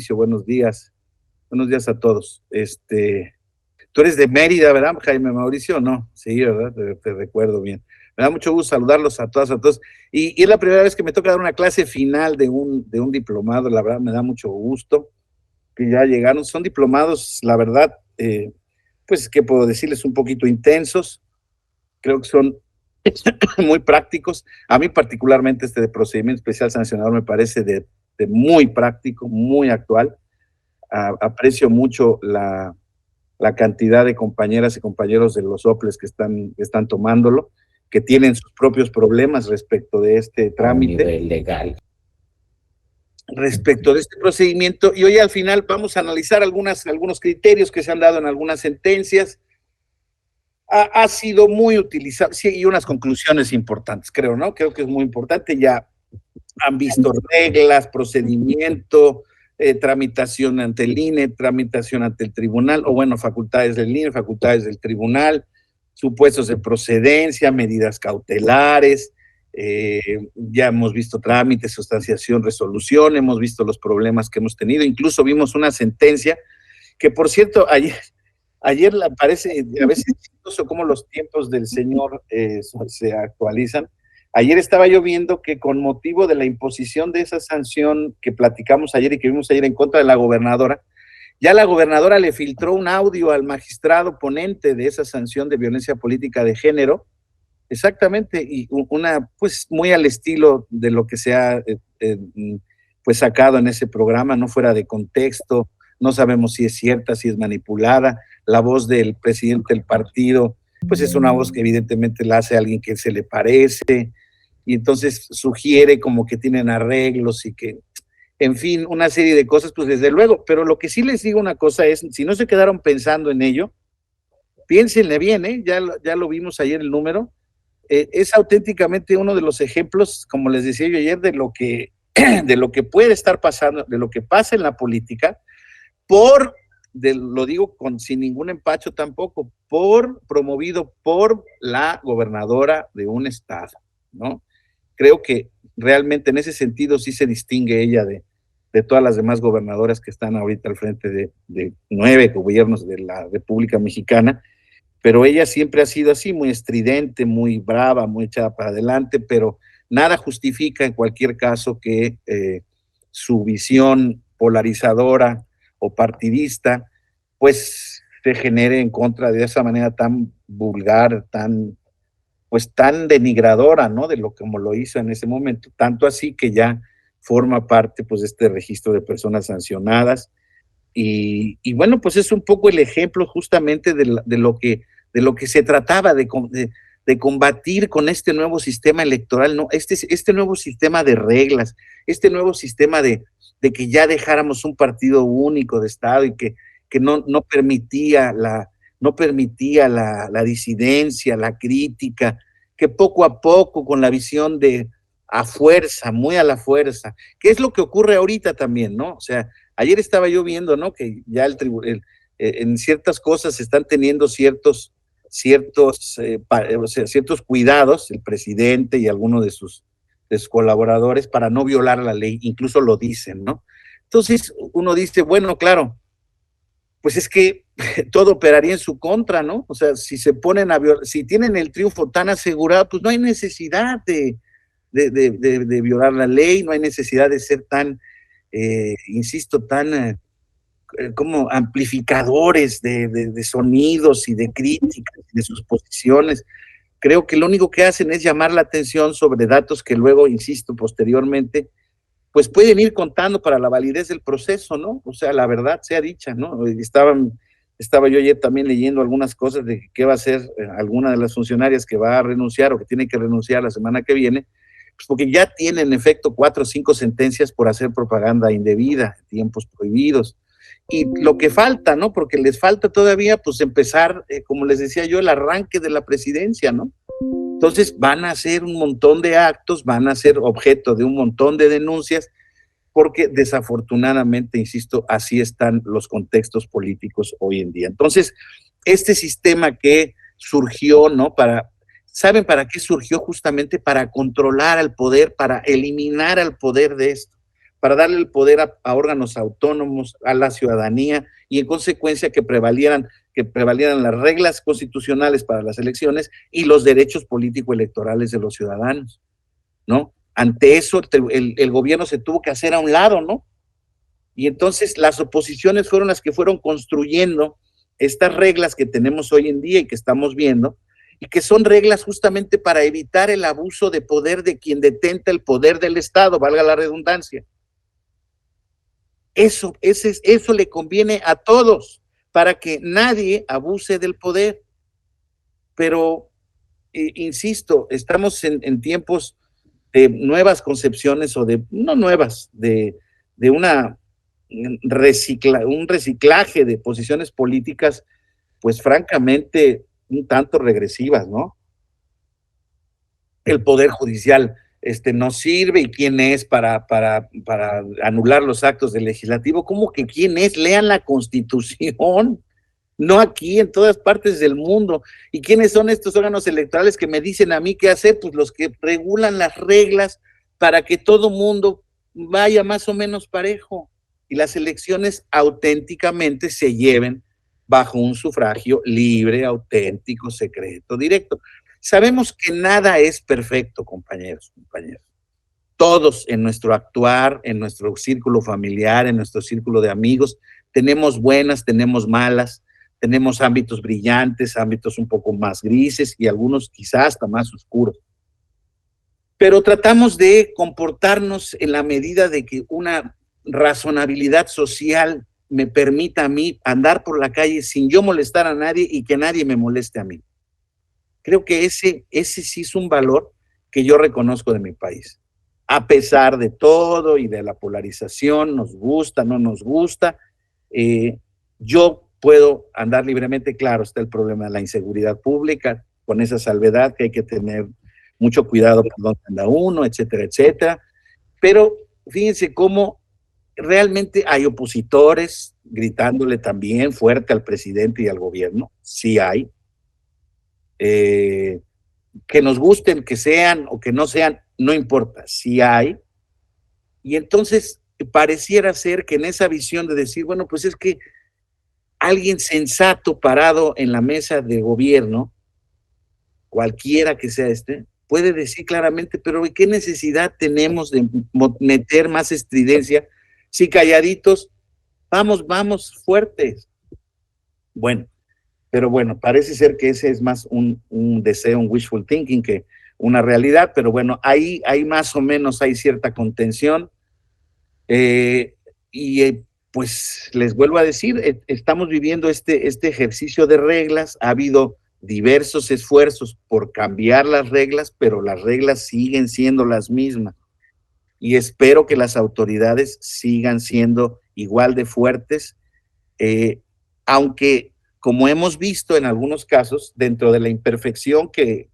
Buenos días a todos. Tú eres de Mérida, ¿verdad, Jaime Mauricio? No, sí, ¿verdad? Te recuerdo bien. Me da mucho gusto saludarlos a todas, a todos. Y es la primera vez que me toca dar una clase final de un diplomado, la verdad me da mucho gusto que ya llegaron. Son diplomados, la verdad, pues, ¿qué puedo decirles? Un poquito intensos. Creo que son muy prácticos. A mí particularmente este de procedimiento especial sancionador me parece de muy práctico, muy actual. Aprecio mucho la cantidad de compañeras y compañeros de los OPLES que están tomándolo, que tienen sus propios problemas respecto de este trámite. A nivel legal. Respecto de este procedimiento, y hoy al final vamos a analizar algunos criterios que se han dado en algunas sentencias. Ha sido muy utilizado, sí, y unas conclusiones importantes, creo, ¿no? Creo que es muy importante. Ya han visto reglas, procedimiento, tramitación ante el INE, tramitación ante el tribunal, o bueno, facultades del INE, facultades del tribunal, supuestos de procedencia, medidas cautelares, ya hemos visto trámites, sustanciación, resolución, hemos visto los problemas que hemos tenido, incluso vimos una sentencia que, por cierto, ayer parece a veces chistoso cómo los tiempos del Señor se actualizan. Ayer estaba yo viendo que con motivo de la imposición de esa sanción que platicamos ayer y que vimos ayer en contra de la gobernadora, ya la gobernadora le filtró un audio al magistrado ponente de esa sanción de violencia política de género, exactamente, y una, pues, muy al estilo de lo que se ha pues sacado en ese programa, no fuera de contexto, no sabemos si es cierta, si es manipulada. La voz del presidente del partido, pues es una voz que evidentemente la hace alguien que se le parece, y entonces sugiere como que tienen arreglos y que, en fin, una serie de cosas, pues desde luego. Pero lo que sí les digo una cosa es, si no se quedaron pensando en ello, piénsenle bien, ya lo vimos ayer el número, es auténticamente uno de los ejemplos, como les decía yo ayer, de lo que puede estar pasando, de lo que pasa en la política, lo digo sin ningún empacho tampoco, promovido por la gobernadora de un estado, ¿no? Creo que realmente en ese sentido sí se distingue ella de todas las demás gobernadoras que están ahorita al frente de 9 gobiernos de la República Mexicana, pero ella siempre ha sido así, muy estridente, muy brava, muy echada para adelante, pero nada justifica en cualquier caso que su visión polarizadora o partidista, pues se genere en contra de esa manera tan vulgar, tan denigradora, ¿no? De lo como lo hizo en ese momento, tanto así que ya forma parte, pues, de este registro de personas sancionadas. Y bueno, pues es un poco el ejemplo justamente de lo que se trataba de combatir con este nuevo sistema electoral, ¿no? Este nuevo sistema de reglas, este nuevo sistema de que ya dejáramos un partido único de Estado y que no permitía la disidencia, la crítica, que poco a poco, con la visión de a fuerza, muy a la fuerza, que es lo que ocurre ahorita también, ¿no? O sea, ayer estaba yo viendo, ¿no? Que ya en ciertas cosas se están teniendo ciertos cuidados, el presidente y algunos de sus colaboradores, para no violar la ley, incluso lo dicen, ¿no? Entonces uno dice, bueno, claro, pues es que todo operaría en su contra, ¿no? O sea, si tienen el triunfo tan asegurado, pues no hay necesidad de violar la ley, no hay necesidad de ser tan, insisto, tan como amplificadores de sonidos y de críticas, de sus posiciones. Creo que lo único que hacen es llamar la atención sobre datos que luego, insisto, posteriormente, pues pueden ir contando para la validez del proceso, ¿no? O sea, la verdad sea dicha, ¿no? Estaba yo ayer también leyendo algunas cosas de qué va a hacer alguna de las funcionarias que va a renunciar o que tiene que renunciar la semana que viene, pues porque ya tienen en efecto 4 o 5 sentencias por hacer propaganda indebida, tiempos prohibidos. Y lo que falta, ¿no? Porque les falta todavía, pues, empezar, como les decía yo, el arranque de la presidencia, ¿no? Entonces van a hacer un montón de actos, van a ser objeto de un montón de denuncias, porque desafortunadamente, insisto, así están los contextos políticos hoy en día. Entonces, este sistema que surgió, ¿no? ¿Saben para qué surgió? Justamente para controlar al poder, para eliminar al poder de esto, para darle el poder a órganos autónomos, a la ciudadanía, y en consecuencia que prevalieran las reglas constitucionales para las elecciones y los derechos político-electorales de los ciudadanos, ¿no? Ante eso, el gobierno se tuvo que hacer a un lado, ¿no? Y entonces las oposiciones fueron las que fueron construyendo estas reglas que tenemos hoy en día y que estamos viendo, y que son reglas justamente para evitar el abuso de poder de quien detenta el poder del Estado, valga la redundancia. Eso le conviene a todos, para que nadie abuse del poder. Pero, insisto, estamos en tiempos de nuevas concepciones, o no nuevas, de un reciclaje de posiciones políticas, pues francamente un tanto regresivas, ¿no? El Poder Judicial no sirve, y quién es para anular los actos del legislativo. ¿Cómo que quién es? Lean la Constitución, no aquí, en todas partes del mundo. ¿Y quiénes son estos órganos electorales que me dicen a mí qué hacer? Pues los que regulan las reglas para que todo mundo vaya más o menos parejo y las elecciones auténticamente se lleven bajo un sufragio libre, auténtico, secreto, directo. Sabemos que nada es perfecto, compañeros. Todos en nuestro actuar, en nuestro círculo familiar, en nuestro círculo de amigos, tenemos buenas, tenemos malas, tenemos ámbitos brillantes, ámbitos un poco más grises y algunos quizás hasta más oscuros. Pero tratamos de comportarnos en la medida de que una razonabilidad social me permita a mí andar por la calle sin yo molestar a nadie y que nadie me moleste a mí. Creo que ese sí es un valor que yo reconozco de mi país. A pesar de todo y de la polarización, nos gusta, no nos gusta, yo puedo andar libremente. Claro, está el problema de la inseguridad pública, con esa salvedad que hay que tener mucho cuidado por dónde anda uno, etcétera, etcétera. Pero fíjense cómo realmente hay opositores gritándole también fuerte al presidente y al gobierno, sí hay. Que nos gusten, que sean o que no sean, no importa, sí hay. Y entonces pareciera ser que en esa visión de decir, bueno, pues es que alguien sensato parado en la mesa de gobierno, cualquiera que sea puede decir claramente, pero ¿qué necesidad tenemos de meter más estridencia si calladitos vamos fuertes? Bueno, pero bueno, parece ser que ese es más un deseo, un wishful thinking, que una realidad. Pero bueno, ahí más o menos hay cierta contención. Pues les vuelvo a decir, estamos viviendo este ejercicio de reglas. Ha habido diversos esfuerzos por cambiar las reglas, pero las reglas siguen siendo las mismas. Y espero que las autoridades sigan siendo igual de fuertes, aunque, como hemos visto en algunos casos, dentro de la imperfección que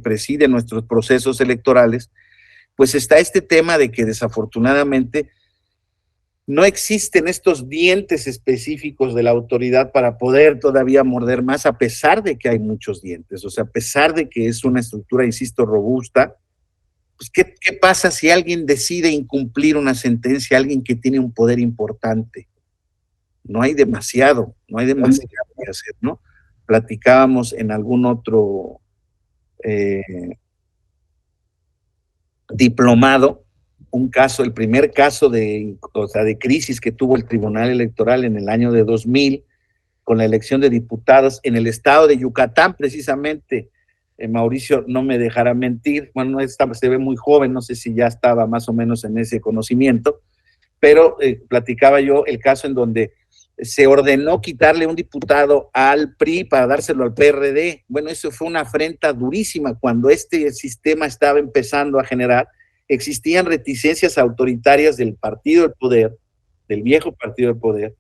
preside nuestros procesos electorales, pues está este tema de que desafortunadamente no existen estos dientes específicos de la autoridad para poder todavía morder más, a pesar de que hay muchos dientes. O sea, a pesar de que es una estructura, insisto, robusta. Pues, ¿qué pasa si alguien decide incumplir una sentencia, alguien que tiene un poder importante? No hay demasiado que hacer, ¿no? Platicábamos en algún otro diplomado un caso, el primer caso de crisis que tuvo el Tribunal Electoral en el año de 2000, con la elección de diputados en el estado de Yucatán, precisamente. Mauricio no me dejará mentir, bueno, se ve muy joven, no sé si ya estaba más o menos en ese conocimiento, pero platicaba yo el caso en donde se ordenó quitarle un diputado al PRI para dárselo al PRD. Bueno, eso fue una afrenta durísima. Cuando este sistema estaba empezando a generar, existían reticencias autoritarias del partido del poder, del viejo partido del poder,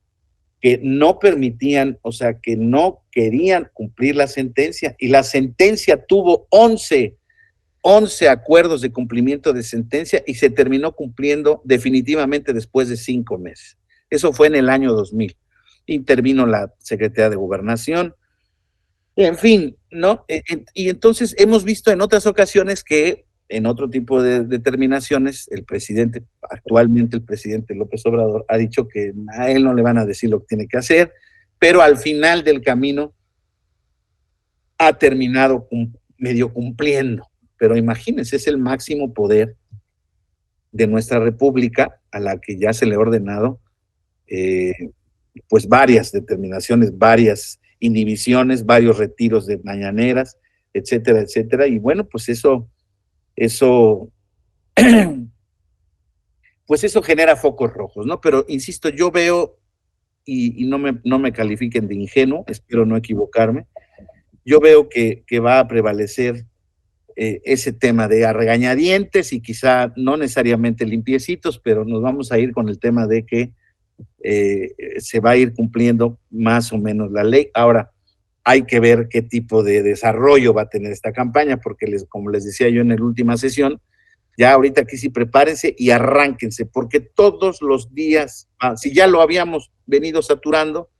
que no permitían, o sea, que no querían cumplir la sentencia, y la sentencia tuvo 11 acuerdos de cumplimiento de sentencia y se terminó cumpliendo definitivamente después de 5 meses. Eso fue en el año 2000. Intervino la Secretaría de Gobernación, en fin, ¿no? Y entonces hemos visto en otras ocasiones que en otro tipo de determinaciones, actualmente el presidente López Obrador, ha dicho que a él no le van a decir lo que tiene que hacer, pero al final del camino ha terminado medio cumpliendo. Pero imagínense, es el máximo poder de nuestra república, a la que ya se le ha ordenado pues varias determinaciones, varias inhibiciones, varios retiros de mañaneras, etcétera, etcétera. Y bueno, pues eso pues eso genera focos rojos, ¿no? Pero insisto, yo veo, y no me califiquen de ingenuo, espero no equivocarme, yo veo que va a prevalecer ese tema de a regañadientes y quizá no necesariamente limpiecitos, pero nos vamos a ir con el tema de que se va a ir cumpliendo más o menos la ley. Ahora, hay que ver qué tipo de desarrollo va a tener esta campaña, porque como les decía yo en la última sesión, ya ahorita aquí sí prepárense y arránquense, porque todos los días, si ya lo habíamos venido saturando,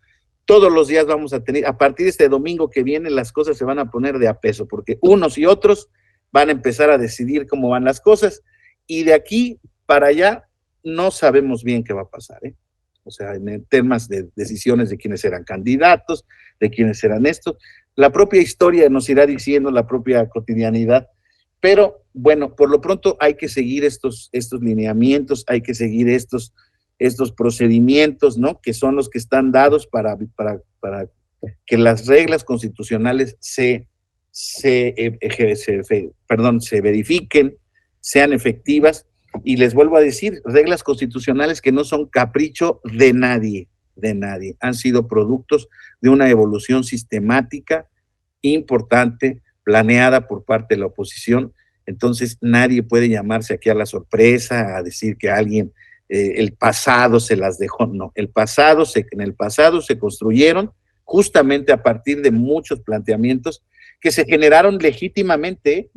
todos los días vamos a tener, a partir de este domingo que viene, las cosas se van a poner de a peso, porque unos y otros van a empezar a decidir cómo van las cosas, y de aquí para allá no sabemos bien qué va a pasar, ¿eh? O sea, en temas de decisiones de quiénes eran candidatos, de quiénes eran estos, la propia historia nos irá diciendo, la propia cotidianidad, pero bueno, por lo pronto hay que seguir estos lineamientos, hay que seguir estos procedimientos, ¿no? Que son los que están dados para que las reglas constitucionales se verifiquen, sean efectivas. Y les vuelvo a decir, reglas constitucionales que no son capricho de nadie, han sido productos de una evolución sistemática importante, planeada por parte de la oposición. Entonces nadie puede llamarse aquí a la sorpresa, a decir que alguien el pasado se las dejó. No, en el pasado se construyeron justamente a partir de muchos planteamientos que se generaron legítimamente,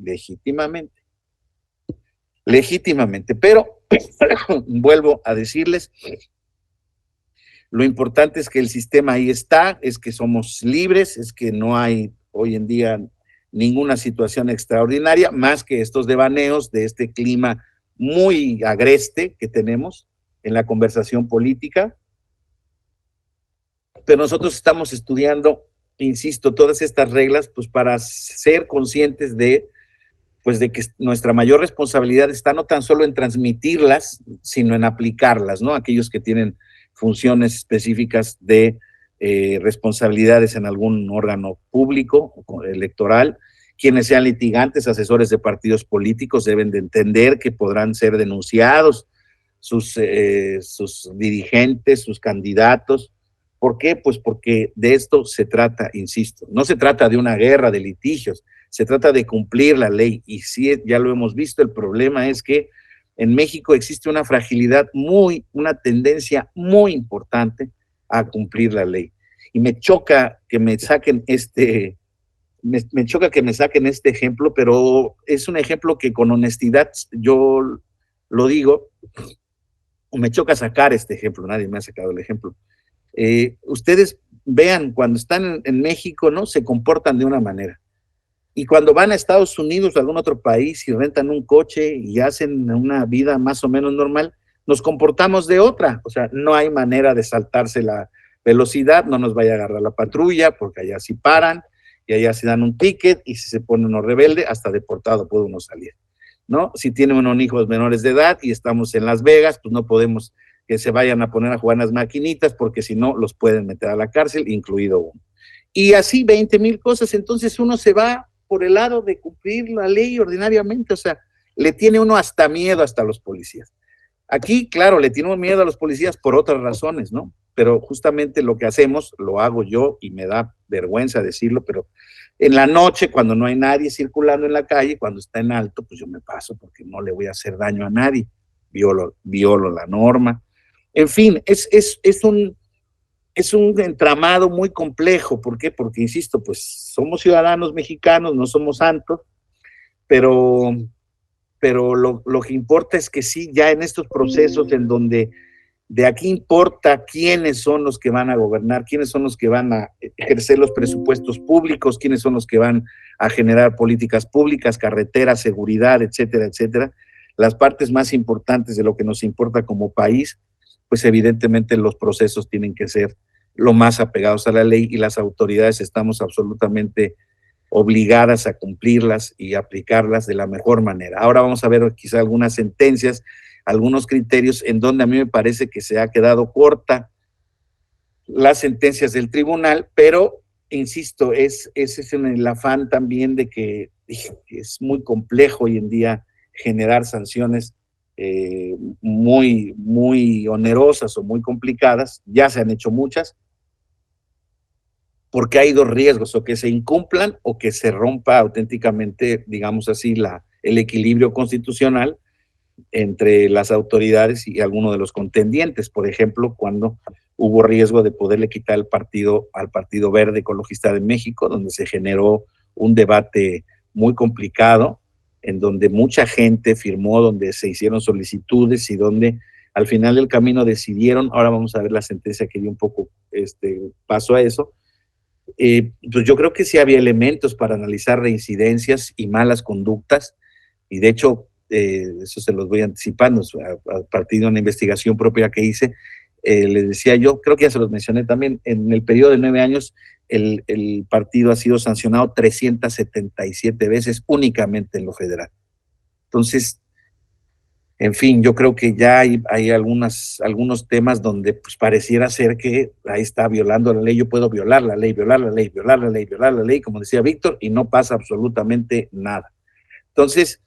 pero vuelvo a decirles, lo importante es que el sistema ahí está, es que somos libres, es que no hay hoy en día ninguna situación extraordinaria, más que estos devaneos de este clima muy agreste que tenemos en la conversación política. Pero nosotros estamos estudiando, insisto, todas estas reglas, pues para ser conscientes de que nuestra mayor responsabilidad está no tan solo en transmitirlas, sino en aplicarlas, ¿no? Aquellos que tienen funciones específicas de responsabilidades en algún órgano público o electoral, quienes sean litigantes, asesores de partidos políticos, deben de entender que podrán ser denunciados sus dirigentes, sus candidatos. ¿Por qué? Pues porque de esto se trata, insisto, no se trata de una guerra de litigios, se trata de cumplir la ley, y sí, ya lo hemos visto, el problema es que en México existe una fragilidad una tendencia muy importante a cumplir la ley. Y me choca que me saquen me choca que me saquen este ejemplo, pero es un ejemplo que con honestidad yo lo digo, me choca sacar este ejemplo, nadie me ha sacado el ejemplo. Ustedes vean, cuando están en México, ¿no? Se comportan de una manera. Y cuando van a Estados Unidos o a algún otro país y rentan un coche y hacen una vida más o menos normal, nos comportamos de otra. O sea, no hay manera de saltarse la velocidad, no nos vaya a agarrar la patrulla, porque allá sí paran y allá sí dan un ticket, y si se pone uno rebelde, hasta deportado puede uno salir, ¿no? Si tiene uno hijos menores de edad y estamos en Las Vegas, pues no podemos que se vayan a poner a jugar en las maquinitas, porque si no los pueden meter a la cárcel, incluido uno. Y así 20,000 cosas. Entonces uno se va por el lado de cumplir la ley ordinariamente, o sea, le tiene uno hasta miedo hasta a los policías. Aquí, claro, le tiene miedo a los policías por otras razones, ¿no? Pero justamente lo que hacemos, lo hago yo, y me da vergüenza decirlo, pero en la noche, cuando no hay nadie circulando en la calle, cuando está en alto, pues yo me paso, porque no le voy a hacer daño a nadie, violo la norma. En fin, es un entramado muy complejo. ¿Por qué? Porque, insisto, pues somos ciudadanos mexicanos, no somos santos, pero lo que importa es que sí, ya en estos procesos en donde De aquí importa quiénes son los que van a gobernar, quiénes son los que van a ejercer los presupuestos públicos, quiénes son los que van a generar políticas públicas, carreteras, seguridad, etcétera, etcétera. Las partes más importantes de lo que nos importa como país, pues evidentemente los procesos tienen que ser lo más apegados a la ley y las autoridades estamos absolutamente obligadas a cumplirlas y aplicarlas de la mejor manera. Ahora vamos a ver quizá algunas sentencias, algunos criterios en donde a mí me parece que se ha quedado corta las sentencias del tribunal, pero insisto, ese es el afán también de que es muy complejo hoy en día generar sanciones muy onerosas o muy complicadas. Ya se han hecho muchas, porque hay dos riesgos, o que se incumplan o que se rompa auténticamente, digamos así, el equilibrio constitucional entre las autoridades y alguno de los contendientes. Por ejemplo, cuando hubo riesgo de poderle quitar el partido al Partido Verde Ecologista de México, donde se generó un debate muy complicado, en donde mucha gente firmó, donde se hicieron solicitudes y donde al final del camino decidieron, ahora vamos a ver la sentencia que dio un poco paso a eso, pues yo creo que sí había elementos para analizar reincidencias y malas conductas, y de hecho, eso se los voy anticipando, a partir de una investigación propia que hice, les decía yo, creo que ya se los mencioné también, en el periodo de 9 años, el partido ha sido sancionado 377 veces únicamente en lo federal. Entonces, en fin, yo creo que ya hay algunos temas donde pues pareciera ser que ahí está violando la ley. Yo puedo violar la ley, violar la ley, violar la ley, violar la ley, como decía Víctor, y no pasa absolutamente nada. Entonces,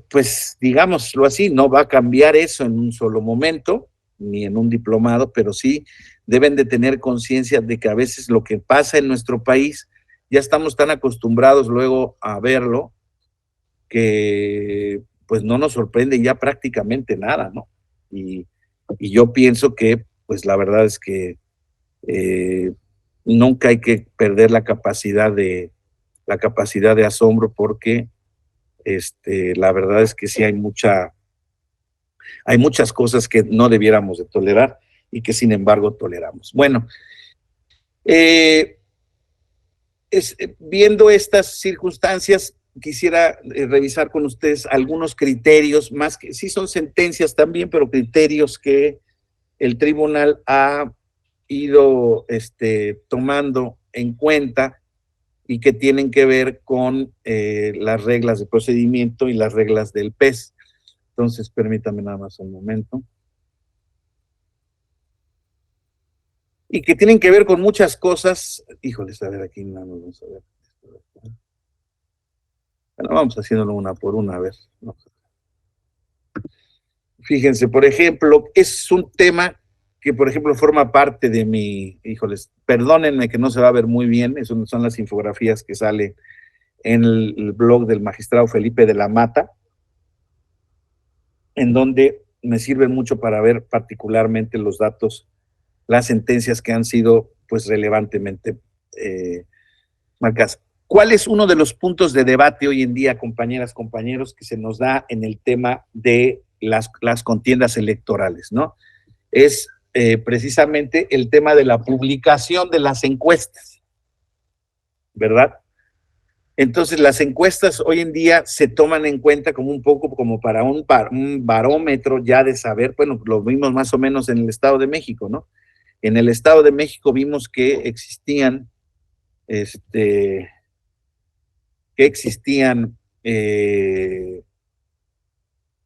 pues digámoslo así, no va a cambiar eso en un solo momento, ni en un diplomado, pero sí deben de tener conciencia de que a veces lo que pasa en nuestro país, ya estamos tan acostumbrados luego a verlo, que pues no nos sorprende ya prácticamente nada, ¿no? Y, y yo pienso que, pues la verdad es que nunca hay que perder la capacidad de asombro, porque la verdad es que sí hay muchas cosas que no debiéramos de tolerar y que sin embargo toleramos. Bueno, viendo estas circunstancias, quisiera revisar con ustedes algunos criterios, más que sí son sentencias también, pero criterios que el tribunal ha ido tomando en cuenta y que tienen que ver con las reglas de procedimiento y las reglas del PES. Entonces, permítame nada más un momento. Y que tienen que ver con muchas cosas. Híjoles, a ver, aquí no vamos a ver. Bueno, vamos haciéndolo una por una, a ver. Fíjense, por ejemplo, es un tema que, por ejemplo, forma parte de híjoles, perdónenme que no se va a ver muy bien, eso son las infografías que sale en el blog del magistrado Felipe de la Mata, en donde me sirven mucho para ver particularmente los datos, las sentencias que han sido pues relevantemente marcadas. ¿Cuál es uno de los puntos de debate hoy en día, compañeras, compañeros, que se nos da en el tema de las contiendas electorales, ¿no? Es precisamente el tema de la publicación de las encuestas, ¿verdad? Entonces, las encuestas hoy en día se toman en cuenta como un poco como para un barómetro ya de saber, bueno, lo vimos más o menos en el Estado de México, ¿no? En el Estado de México vimos que existían,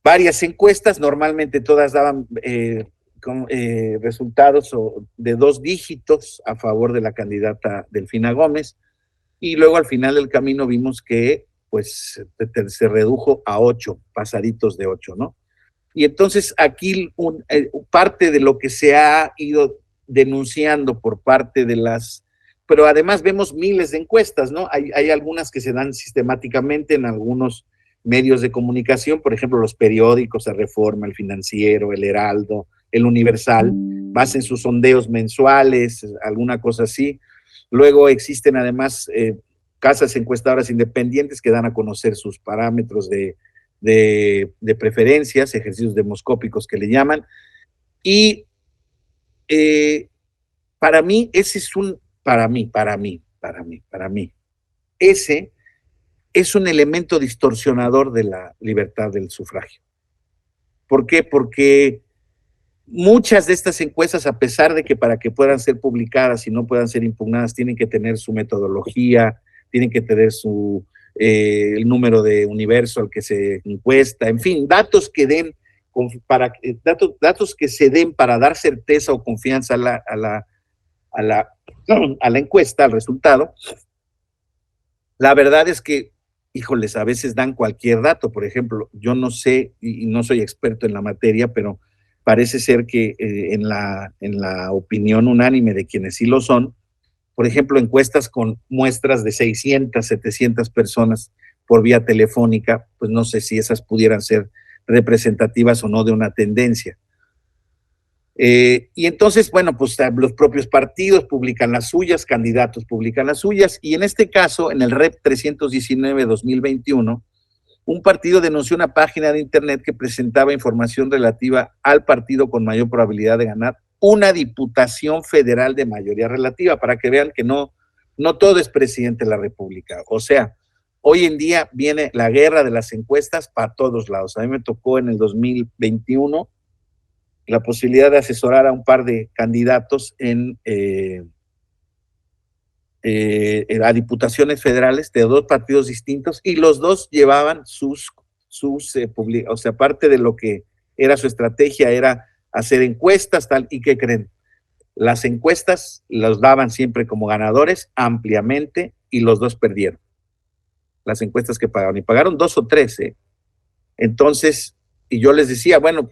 varias encuestas, normalmente todas daban resultados de 2 dígitos a favor de la candidata Delfina Gómez, y luego al final del camino vimos que pues se redujo a 8, pasaditos de 8, ¿no? Y entonces aquí parte de lo que se ha ido denunciando por parte de pero además vemos miles de encuestas, ¿no? Hay algunas que se dan sistemáticamente en algunos medios de comunicación, por ejemplo, los periódicos, el Reforma, el Financiero, el Heraldo, el Universal, hacen sus sondeos mensuales, alguna cosa así. Luego existen además casas encuestadoras independientes que dan a conocer sus parámetros de de preferencias, ejercicios demoscópicos que le llaman, y para mí, ese es para mí, ese es un elemento distorsionador de la libertad del sufragio. ¿Por qué? Porque muchas de estas encuestas, a pesar de que para que puedan ser publicadas y no puedan ser impugnadas, tienen que tener su metodología, tienen que tener el número de universo al que se encuesta, en fin, datos que den datos que se den para dar certeza o confianza a la encuesta, al resultado. La verdad es que, híjoles, a veces dan cualquier dato. Por ejemplo, yo no sé y no soy experto en la materia, pero parece ser que en la opinión unánime de quienes sí lo son, por ejemplo, encuestas con muestras de 600, 700 personas por vía telefónica, pues no sé si esas pudieran ser representativas o no de una tendencia. Y entonces, bueno, pues los propios partidos publican las suyas, candidatos publican las suyas, y en este caso, en el REP 319-2021, un partido denunció una página de internet que presentaba información relativa al partido con mayor probabilidad de ganar una diputación federal de mayoría relativa, para que vean que no todo es presidente de la República. O sea, hoy en día viene la guerra de las encuestas para todos lados. A mí me tocó en el 2021 la posibilidad de asesorar a un par de candidatos a diputaciones federales de dos partidos distintos, y los dos llevaban o sea, parte de lo que era su estrategia era hacer encuestas, tal, y ¿qué creen? Las encuestas los daban siempre como ganadores ampliamente, y los dos perdieron las encuestas que pagaron, y pagaron 2 o 3, Entonces, y yo les decía, bueno,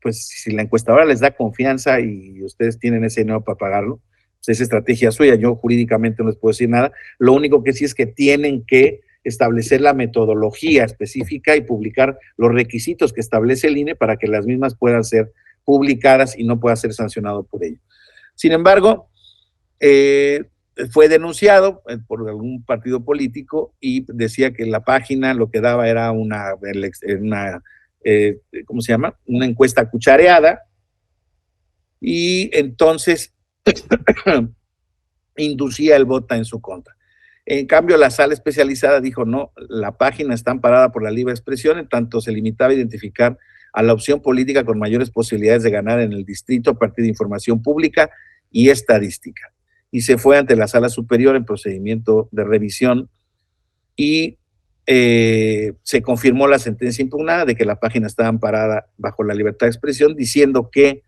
pues si la encuestadora les da confianza y ustedes tienen ese dinero para pagarlo, pues es estrategia suya. Yo jurídicamente no les puedo decir nada. Lo único que sí es que tienen que establecer la metodología específica y publicar los requisitos que establece el INE para que las mismas puedan ser publicadas y no pueda ser sancionado por ello. Sin embargo, fue denunciado por algún partido político y decía que la página lo que daba era una ¿cómo se llama? Una encuesta cuchareada, y entonces inducía el voto en su contra. En cambio, la sala especializada dijo, no, la página está amparada por la libre expresión, en tanto se limitaba a identificar a la opción política con mayores posibilidades de ganar en el distrito a partir de información pública y estadística. Y se fue ante la sala superior en procedimiento de revisión, y se confirmó la sentencia impugnada de que la página estaba amparada bajo la libertad de expresión, diciendo que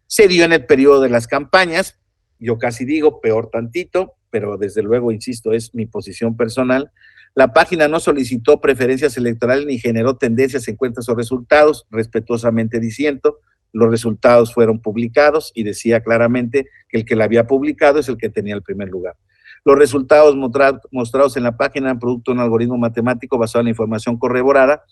se dio en el periodo de las campañas. Yo casi digo peor tantito, pero desde luego, insisto, es mi posición personal. La página no solicitó preferencias electorales ni generó tendencias, encuestas o resultados, respetuosamente diciendo, los resultados fueron publicados, y decía claramente que el que la había publicado es el que tenía el primer lugar. Los resultados mostrados en la página eran producto de un algoritmo matemático basado en la información corroborada,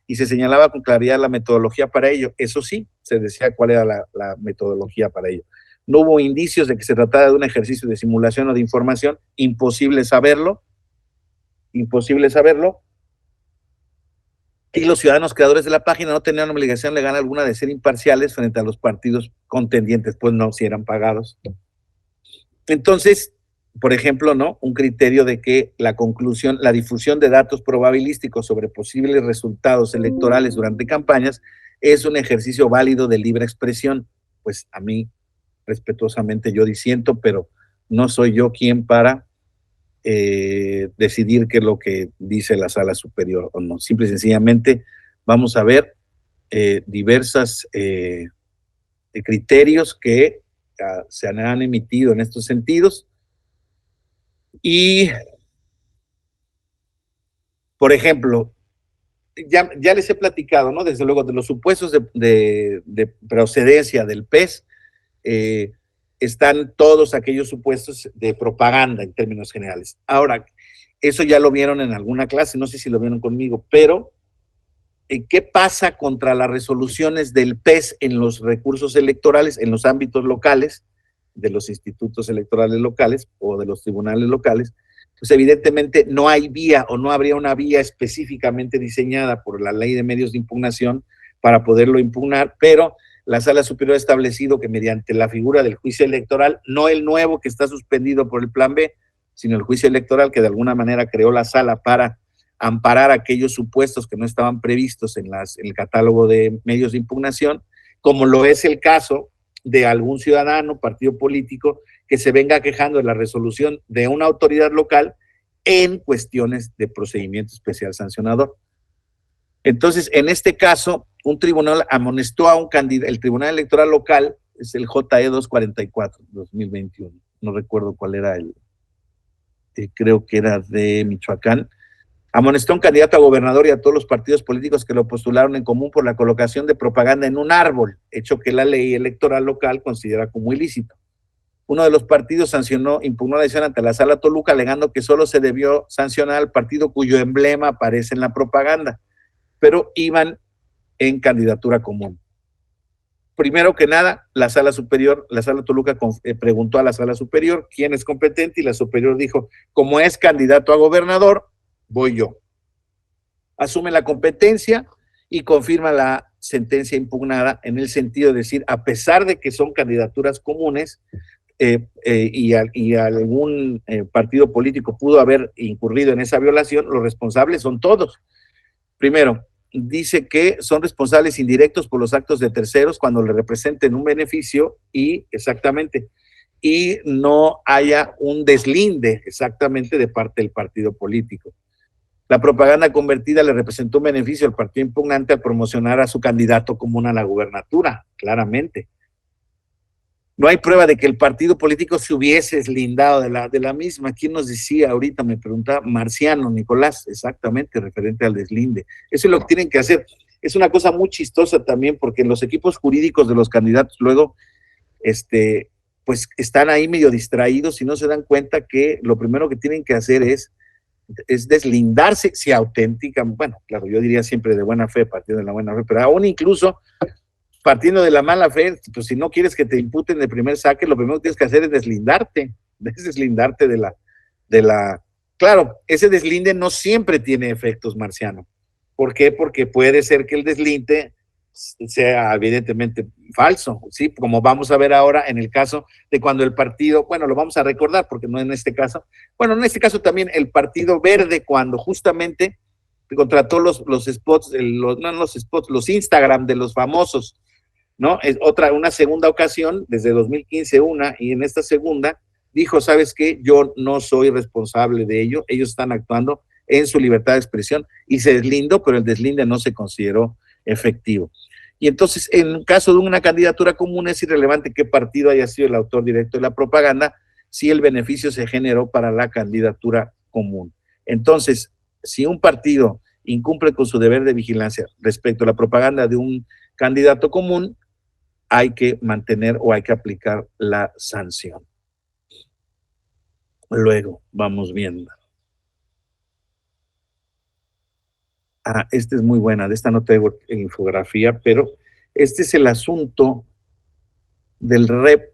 y se señalaba con claridad la metodología para ello. Eso sí, se decía cuál era la metodología para ello. No hubo indicios de que se tratara de un ejercicio de simulación o de información, imposible saberlo, y los ciudadanos creadores de la página no tenían obligación legal alguna de ser imparciales frente a los partidos contendientes, pues no, si eran pagados. Entonces, por ejemplo, ¿no? Un criterio de que la difusión de datos probabilísticos sobre posibles resultados electorales durante campañas es un ejercicio válido de libre expresión. Pues a mí, respetuosamente, yo disiento, pero no soy yo quien para decidir qué es lo que dice la sala superior o no. Simple y sencillamente vamos a ver diversos criterios que se han emitido en estos sentidos. Y, por ejemplo, ya les he platicado, ¿no? Desde luego, de los supuestos de procedencia del PES, están todos aquellos supuestos de propaganda en términos generales. Ahora, eso ya lo vieron en alguna clase, no sé si lo vieron conmigo, pero ¿qué pasa contra las resoluciones del PES en los recursos electorales, en los ámbitos locales, de los institutos electorales locales o de los tribunales locales? pues evidentemente no hay vía o no habría una vía específicamente diseñada por la ley de medios de impugnación para poderlo impugnar, pero la Sala Superior ha establecido que mediante la figura del juicio electoral, no el nuevo que está suspendido por el Plan B, sino el juicio electoral que de alguna manera creó la Sala para amparar aquellos supuestos que no estaban previstos en el catálogo de medios de impugnación, como lo es el caso de algún ciudadano, partido político, que se venga quejando de la resolución de una autoridad local en cuestiones de procedimiento especial sancionador. Entonces, en este caso, un tribunal amonestó a un candidato, el Tribunal Electoral Local, es el JE 244, 2021, no recuerdo cuál era creo que era de Michoacán, amonestó a un candidato a gobernador y a todos los partidos políticos que lo postularon en común por la colocación de propaganda en un árbol, hecho que la ley electoral local considera como ilícito. Uno de los partidos impugnó la decisión ante la Sala Toluca, alegando que solo se debió sancionar al partido cuyo emblema aparece en la propaganda, pero iban en candidatura común. Primero que nada, la Sala Toluca preguntó a la Sala Superior quién es competente y la Superior dijo, como es candidato a gobernador, voy yo. Asume la competencia y confirma la sentencia impugnada en el sentido de decir, a pesar de que son candidaturas comunes y algún partido político pudo haber incurrido en esa violación, los responsables son todos. Primero, dice que son responsables indirectos por los actos de terceros cuando le representen un beneficio y no haya un deslinde exactamente de parte del partido político. La propaganda convertida le representó un beneficio al partido impugnante al promocionar a su candidato común a la gubernatura, claramente. No hay prueba de que el partido político se hubiese deslindado de la misma. ¿Quién nos decía ahorita? Me preguntaba Marciano Nicolás, exactamente, referente al deslinde. Eso es lo que tienen que hacer. Es una cosa muy chistosa también, porque en los equipos jurídicos de los candidatos luego, pues están ahí medio distraídos y no se dan cuenta que lo primero que tienen que hacer es deslindarse, si auténtica, bueno, claro, yo diría siempre de buena fe, partiendo de la buena fe, pero aún incluso partiendo de la mala fe, pues si no quieres que te imputen de primer saque, lo primero que tienes que hacer es deslindarte de la... Claro, ese deslinde no siempre tiene efectos, Marciano. ¿Por qué? Porque puede ser que el deslinde sea evidentemente falso, ¿sí? Como vamos a ver ahora en el caso de cuando el partido, bueno, lo vamos a recordar porque no en este caso, bueno, en este caso también el Partido Verde cuando justamente contrató los spots, los Instagram de los famosos, ¿no? Es una segunda ocasión, desde 2015 y en esta segunda dijo, ¿sabes qué? Yo no soy responsable de ello, ellos están actuando en su libertad de expresión y se deslindó, pero el deslinde no se consideró efectivo. Y entonces, en el caso de una candidatura común, es irrelevante qué partido haya sido el autor directo de la propaganda, si el beneficio se generó para la candidatura común. Entonces, si un partido incumple con su deber de vigilancia respecto a la propaganda de un candidato común, hay que mantener o hay que aplicar la sanción. Luego, vamos viendo. Esta es muy buena, de esta no tengo infografía, pero este es el asunto del REP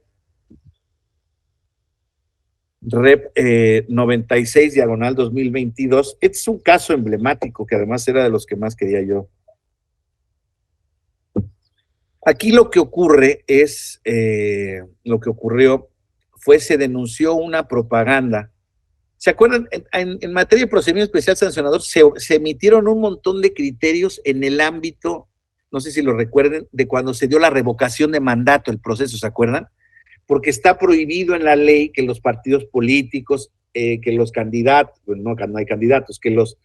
96/2022. Este es un caso emblemático que además era de los que más quería yo. Aquí lo que ocurre es, se denunció una propaganda. ¿Se acuerdan? En materia de procedimiento especial sancionador se emitieron un montón de criterios en el ámbito, no sé si lo recuerden, de cuando se dio la revocación de mandato, el proceso, ¿se acuerdan? Porque está prohibido en la ley que los partidos políticos, que los candidatos, bueno, no hay candidatos, que los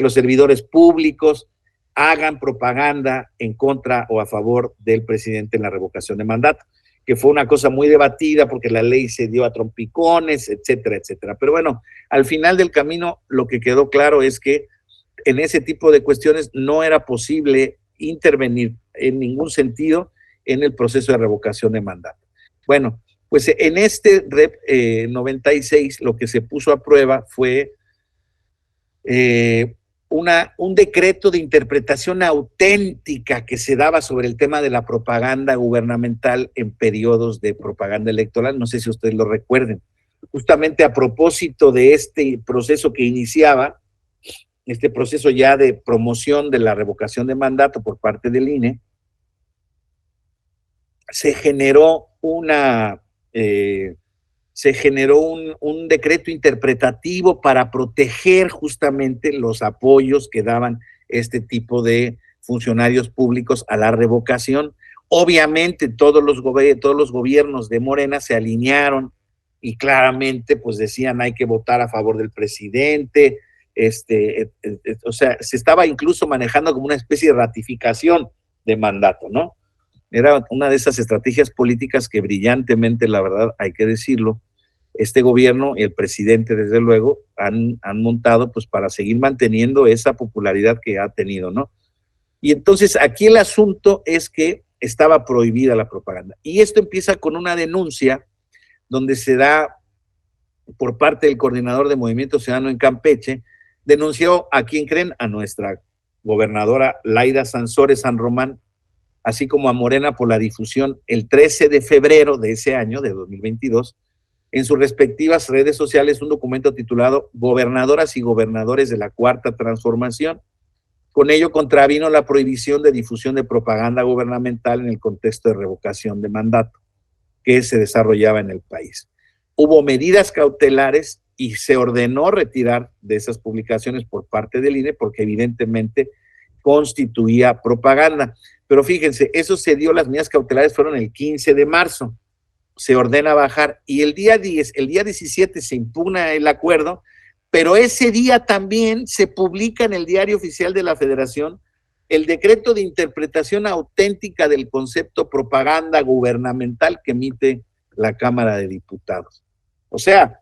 servidores públicos hagan propaganda en contra o a favor del presidente en la revocación de mandato, que fue una cosa muy debatida porque la ley se dio a trompicones, etcétera, etcétera. Pero bueno, al final del camino lo que quedó claro es que en ese tipo de cuestiones no era posible intervenir en ningún sentido en el proceso de revocación de mandato. Bueno, pues en este REP 96 lo que se puso a prueba fue un decreto de interpretación auténtica que se daba sobre el tema de la propaganda gubernamental en periodos de propaganda electoral. No sé si ustedes lo recuerden. justamente a propósito de este proceso que iniciaba, este proceso ya de promoción de la revocación de mandato por parte del INE, se generó un decreto interpretativo para proteger justamente los apoyos que daban este tipo de funcionarios públicos a la revocación. Obviamente todos los gobiernos de Morena se alinearon y claramente pues decían hay que votar a favor del presidente, o sea, se estaba incluso manejando como una especie de ratificación de mandato, ¿no? Era una de esas estrategias políticas que brillantemente, la verdad, hay que decirlo, este gobierno y el presidente, desde luego, han montado pues para seguir manteniendo esa popularidad que ha tenido, ¿no? Y entonces aquí el asunto es que estaba prohibida la propaganda. Y esto empieza con una denuncia donde se da por parte del coordinador de Movimiento Ciudadano en Campeche, denunció a quién creen, a nuestra gobernadora Laida Sansores San Román, así como a Morena por la difusión el 13 de febrero de ese año, de 2022, en sus respectivas redes sociales un documento titulado Gobernadoras y Gobernadores de la Cuarta Transformación. Con ello contravino la prohibición de difusión de propaganda gubernamental en el contexto de revocación de mandato que se desarrollaba en el país. Hubo medidas cautelares y se ordenó retirar de esas publicaciones por parte del INE porque evidentemente constituía propaganda. Pero fíjense, eso se dio, las medidas cautelares fueron el 15 de marzo, se ordena bajar y el día 17 se impugna el acuerdo, pero ese día también se publica en el Diario Oficial de la Federación el decreto de interpretación auténtica del concepto propaganda gubernamental que emite la Cámara de Diputados. O sea,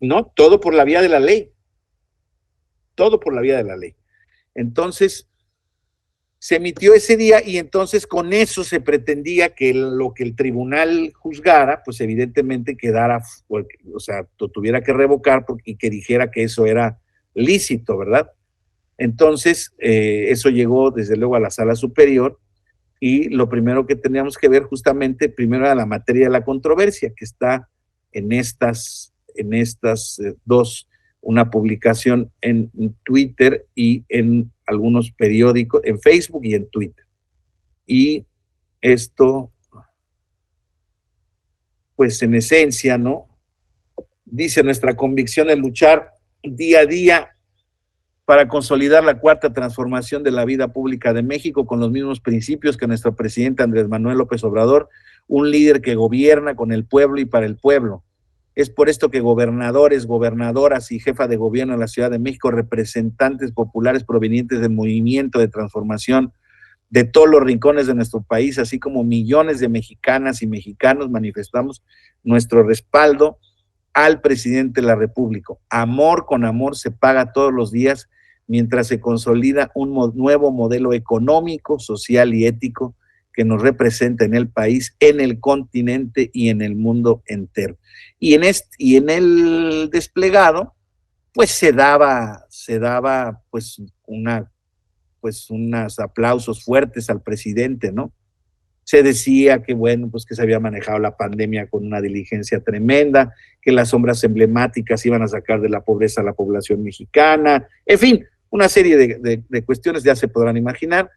¿no? Todo por la vía de la ley. Todo por la vía de la ley. Entonces, se emitió ese día y entonces con eso se pretendía que lo que el tribunal juzgara, pues evidentemente quedara, o sea, tuviera que revocar y que dijera que eso era lícito, ¿verdad? Entonces, eso llegó desde luego a la sala superior y lo primero que teníamos que ver justamente, primero era la materia de la controversia, que está en estas dos, una publicación en Twitter y en algunos periódicos, en Facebook y en Twitter. Y esto, pues en esencia, ¿no? Dice nuestra convicción es luchar día a día para consolidar la cuarta transformación de la vida pública de México con los mismos principios que nuestro presidente Andrés Manuel López Obrador, un líder que gobierna con el pueblo y para el pueblo. Es por esto que gobernadores, gobernadoras y jefa de gobierno de la Ciudad de México, representantes populares provenientes del movimiento de transformación de todos los rincones de nuestro país, así como millones de mexicanas y mexicanos, manifestamos nuestro respaldo al presidente de la República. Amor con amor se paga todos los días mientras se consolida un nuevo modelo económico, social y ético que nos representa en el país, en el continente y en el mundo entero. Y en el desplegado, pues se daba pues unos aplausos fuertes al presidente, ¿no? Se decía que, bueno, pues que se había manejado la pandemia con una diligencia tremenda, que las sombras emblemáticas iban a sacar de la pobreza a la población mexicana, en fin, una serie de cuestiones ya se podrán imaginar,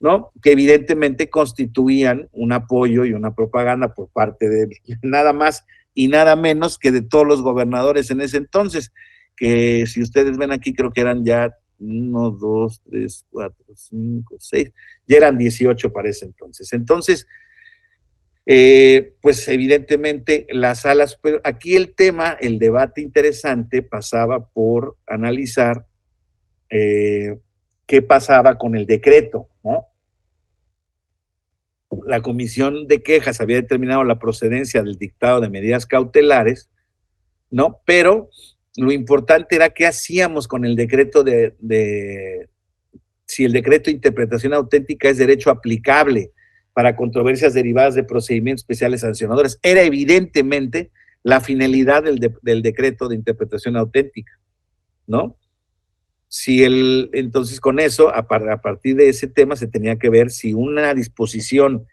¿no? Que evidentemente constituían un apoyo y una propaganda por parte de nada más y nada menos que de todos los gobernadores en ese entonces, que si ustedes ven aquí creo que eran ya 1, 2, 3, 4, 5, 6, ya eran 18 para ese entonces. Entonces, pues evidentemente las salas, pero aquí el tema, el debate interesante pasaba por analizar qué pasaba con el decreto, ¿no? La Comisión de Quejas había determinado la procedencia del dictado de medidas cautelares, ¿no? Pero lo importante era qué hacíamos con el decreto si el decreto de interpretación auténtica es derecho aplicable para controversias derivadas de procedimientos especiales sancionadores. Era evidentemente la finalidad del decreto de interpretación auténtica, ¿no? Entonces con eso, a partir de ese tema se tenía que ver si una disposición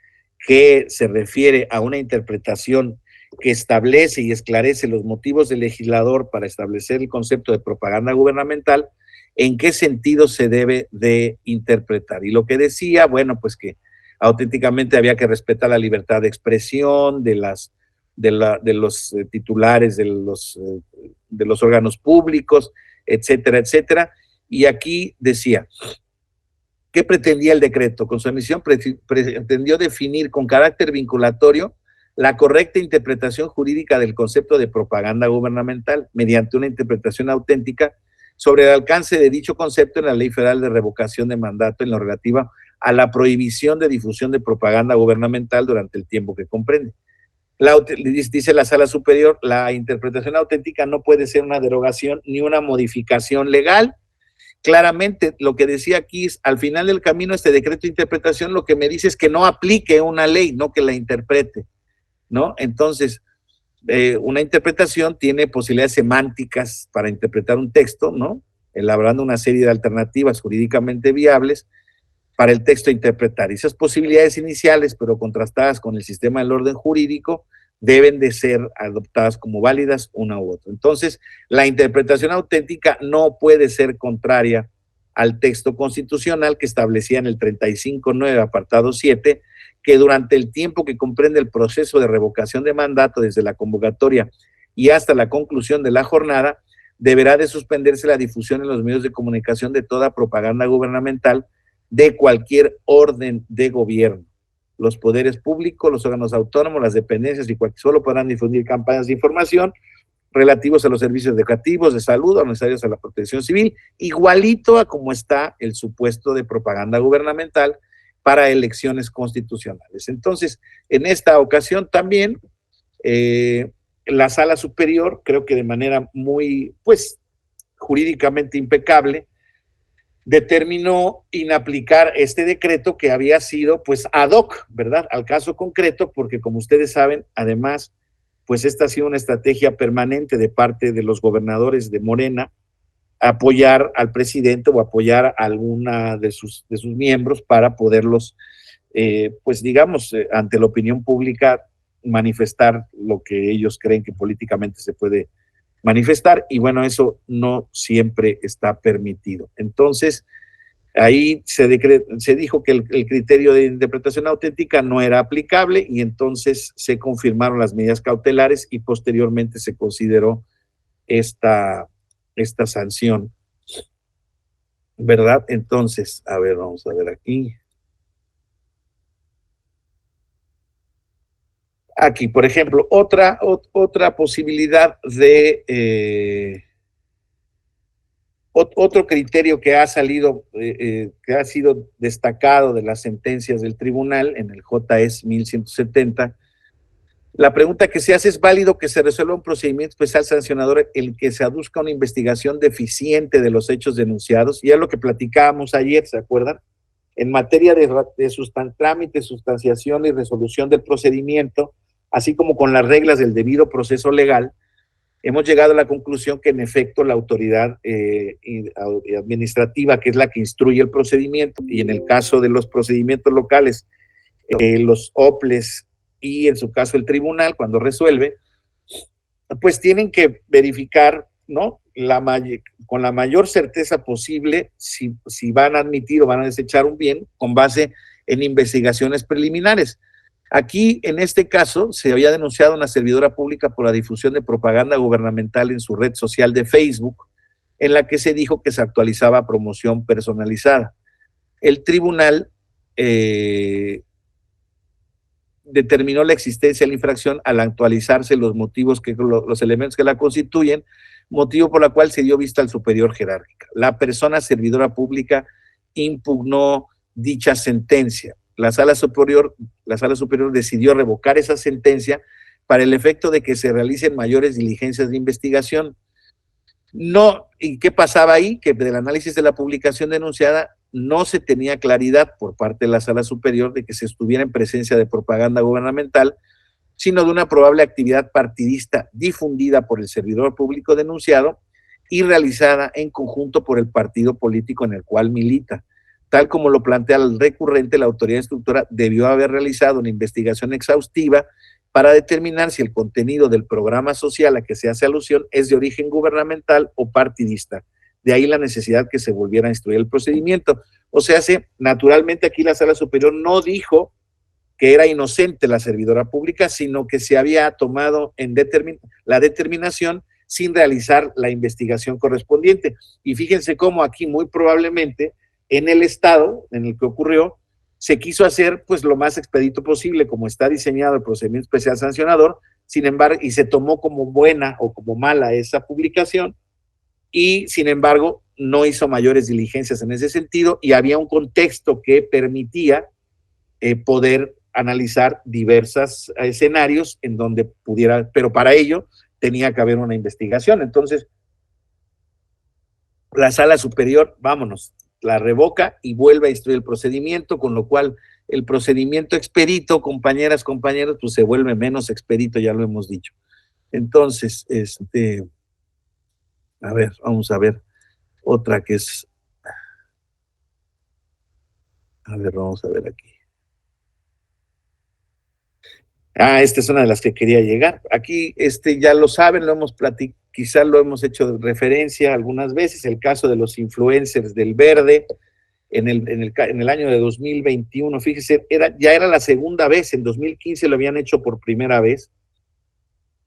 que se refiere a una interpretación que establece y esclarece los motivos del legislador para establecer el concepto de propaganda gubernamental, en qué sentido se debe de interpretar. Y lo que decía, bueno, pues que auténticamente había que respetar la libertad de expresión de los titulares de los órganos públicos, etcétera, etcétera. Y aquí decía, ¿qué pretendía el decreto? Con su emisión pretendió definir con carácter vinculatorio la correcta interpretación jurídica del concepto de propaganda gubernamental mediante una interpretación auténtica sobre el alcance de dicho concepto en la Ley Federal de Revocación de Mandato en lo relativo a la prohibición de difusión de propaganda gubernamental durante el tiempo que comprende. Dice la Sala Superior, la interpretación auténtica no puede ser una derogación ni una modificación legal. Claramente lo que decía aquí es, al final del camino, este decreto de interpretación lo que me dice es que no aplique una ley, no que la interprete, ¿no? Entonces, una interpretación tiene posibilidades semánticas para interpretar un texto, ¿no? Elaborando una serie de alternativas jurídicamente viables para el texto a interpretar. Y esas posibilidades iniciales, pero contrastadas con el sistema del orden jurídico, deben de ser adoptadas como válidas una u otra. Entonces, la interpretación auténtica no puede ser contraria al texto constitucional que establecía en el 35.9, apartado 7, que durante el tiempo que comprende el proceso de revocación de mandato desde la convocatoria y hasta la conclusión de la jornada, deberá de suspenderse la difusión en los medios de comunicación de toda propaganda gubernamental de cualquier orden de gobierno. Los poderes públicos, los órganos autónomos, las dependencias y cualquier solo podrán difundir campañas de información relativos a los servicios educativos, de salud o necesarios a la protección civil, igualito a como está el supuesto de propaganda gubernamental para elecciones constitucionales. Entonces, en esta ocasión también, la Sala Superior, creo que de manera muy, pues, jurídicamente impecable, determinó inaplicar este decreto que había sido, pues, ad hoc, ¿verdad?, al caso concreto, porque como ustedes saben, además, pues esta ha sido una estrategia permanente de parte de los gobernadores de Morena, apoyar al presidente o apoyar a alguna de sus miembros para poderlos, pues digamos, ante la opinión pública, manifestar lo que ellos creen que políticamente se puede manifestar, y bueno, eso no siempre está permitido. Entonces, ahí se dijo que el criterio de interpretación auténtica no era aplicable y entonces se confirmaron las medidas cautelares y posteriormente se consideró esta sanción, ¿verdad? Entonces, a ver, vamos a ver aquí. Aquí, por ejemplo, otra posibilidad de otro criterio que ha salido, que ha sido destacado de las sentencias del tribunal en el JS 1170. La pregunta que se hace: ¿es válido que se resuelva un procedimiento especial sancionador el que se aduzca una investigación deficiente de los hechos denunciados? Y es lo que platicábamos ayer, ¿se acuerdan? En materia de trámite, sustanciación y resolución del procedimiento, así como con las reglas del debido proceso legal, hemos llegado a la conclusión que en efecto la autoridad administrativa, que es la que instruye el procedimiento, y en el caso de los procedimientos locales, los OPLES y en su caso el tribunal, cuando resuelve, pues tienen que verificar, ¿no?, con la mayor certeza posible si van a admitir o van a desechar un bien con base en investigaciones preliminares. Aquí, en este caso, se había denunciado a una servidora pública por la difusión de propaganda gubernamental en su red social de Facebook, en la que se dijo que se actualizaba promoción personalizada. El tribunal determinó la existencia de la infracción al actualizarse los motivos, los elementos que la constituyen, motivo por el cual se dio vista al superior jerárquica. La persona servidora pública impugnó dicha sentencia. La sala superior decidió revocar esa sentencia para el efecto de que se realicen mayores diligencias de investigación. No, ¿y qué pasaba ahí? Que del análisis de la publicación denunciada no se tenía claridad por parte de la sala superior de que se estuviera en presencia de propaganda gubernamental, sino de una probable actividad partidista difundida por el servidor público denunciado y realizada en conjunto por el partido político en el cual milita. Tal como lo plantea el recurrente, la autoridad instructora debió haber realizado una investigación exhaustiva para determinar si el contenido del programa social a que se hace alusión es de origen gubernamental o partidista. De ahí la necesidad que se volviera a instruir el procedimiento. O sea, naturalmente aquí la Sala Superior no dijo que era inocente la servidora pública, sino que se había tomado la determinación sin realizar la investigación correspondiente. Y fíjense cómo aquí muy probablemente en el estado en el que ocurrió se quiso hacer pues lo más expedito posible, como está diseñado el procedimiento especial sancionador, sin embargo, y se tomó como buena o como mala esa publicación, y sin embargo no hizo mayores diligencias en ese sentido, y había un contexto que permitía poder analizar diversos escenarios en donde pudiera, pero para ello tenía que haber una investigación. Entonces, la Sala Superior, vámonos, la revoca y vuelve a instruir el procedimiento, con lo cual el procedimiento expedito, compañeras, compañeros, pues se vuelve menos expedito, ya lo hemos dicho. Entonces, a ver, vamos a ver otra que es, a ver, vamos a ver aquí. Esta es una de las que quería llegar. Aquí, ya lo saben, lo hemos platicado, quizás lo hemos hecho de referencia algunas veces, el caso de los influencers del Verde, en el año de 2021, fíjese, ya era la segunda vez, en 2015 lo habían hecho por primera vez.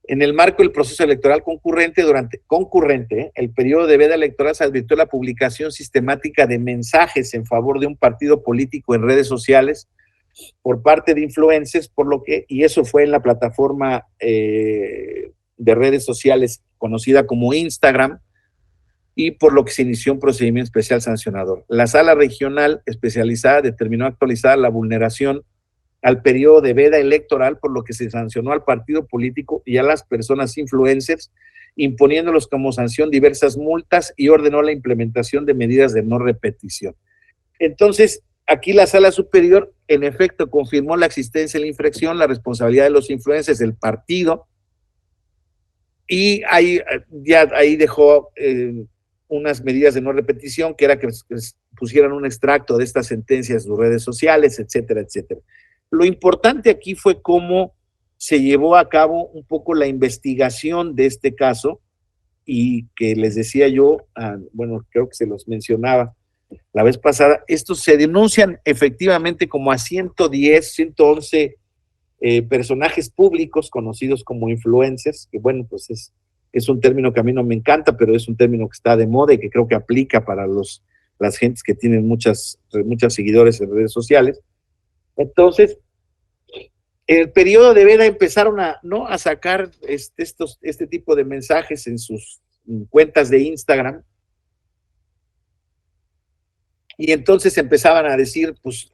En el marco del proceso electoral concurrente, el periodo de veda electoral se advirtió la publicación sistemática de mensajes en favor de un partido político en redes sociales por parte de influencers, y eso fue en la plataforma de redes sociales conocida como Instagram, y por lo que se inició un procedimiento especial sancionador. La Sala Regional Especializada determinó actualizar la vulneración al periodo de veda electoral, por lo que se sancionó al partido político y a las personas influencers, imponiéndolos como sanción diversas multas, y ordenó la implementación de medidas de no repetición. Entonces, aquí la Sala Superior, en efecto, confirmó la existencia de la infracción, la responsabilidad de los influencers del partido, y ahí dejó unas medidas de no repetición, que era que pusieran un extracto de estas sentencias en sus redes sociales, etcétera, etcétera. Lo importante aquí fue cómo se llevó a cabo un poco la investigación de este caso, y que les decía yo, bueno, creo que se los mencionaba la vez pasada, estos se denuncian efectivamente como a 110, 111 personajes públicos conocidos como influencers, que bueno, pues es un término que a mí no me encanta, pero es un término que está de moda y que creo que aplica para las gentes que tienen muchos seguidores en redes sociales. Entonces, en el periodo de veda empezaron a sacar este tipo de mensajes en sus cuentas de Instagram, y entonces empezaban a decir pues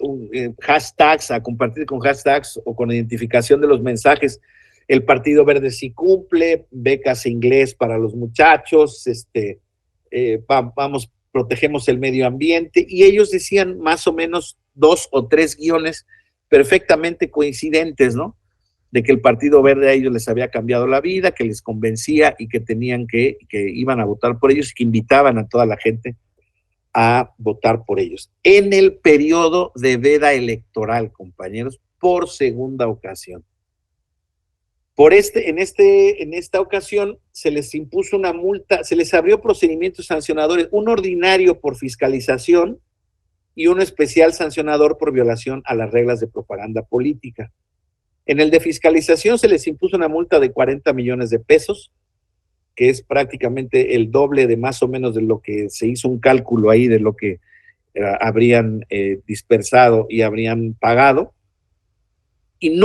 hashtags, a compartir con hashtags o con identificación de los mensajes. El Partido Verde sí cumple, becas inglés para los muchachos, protegemos el medio ambiente, y ellos decían más o menos 2 o 3 guiones perfectamente coincidentes, ¿no? De que el Partido Verde a ellos les había cambiado la vida, que les convencía y que que iban a votar por ellos, y que invitaban a toda la gente a votar por ellos. En el periodo de veda electoral, compañeros, por segunda ocasión. En esta ocasión se les impuso una multa, se les abrió procedimientos sancionadores, un ordinario por fiscalización y un especial sancionador por violación a las reglas de propaganda política. En el de fiscalización se les impuso una multa de 40 millones de pesos, que es prácticamente el doble de más o menos de lo que se hizo un cálculo ahí de lo que habrían dispersado y habrían pagado. Y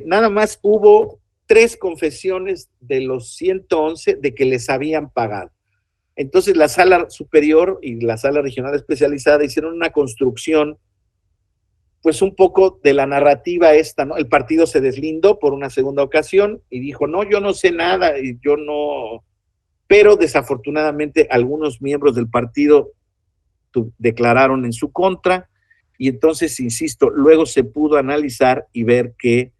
nada más hubo 3 confesiones de los 111 de que les habían pagado. Entonces la Sala Superior y la Sala Regional Especializada hicieron una construcción pues un poco de la narrativa esta, ¿no? El partido se deslindó por una segunda ocasión y dijo, no, yo no sé nada, y yo no, pero desafortunadamente algunos miembros del partido declararon en su contra, y entonces, insisto, luego se pudo analizar y ver que,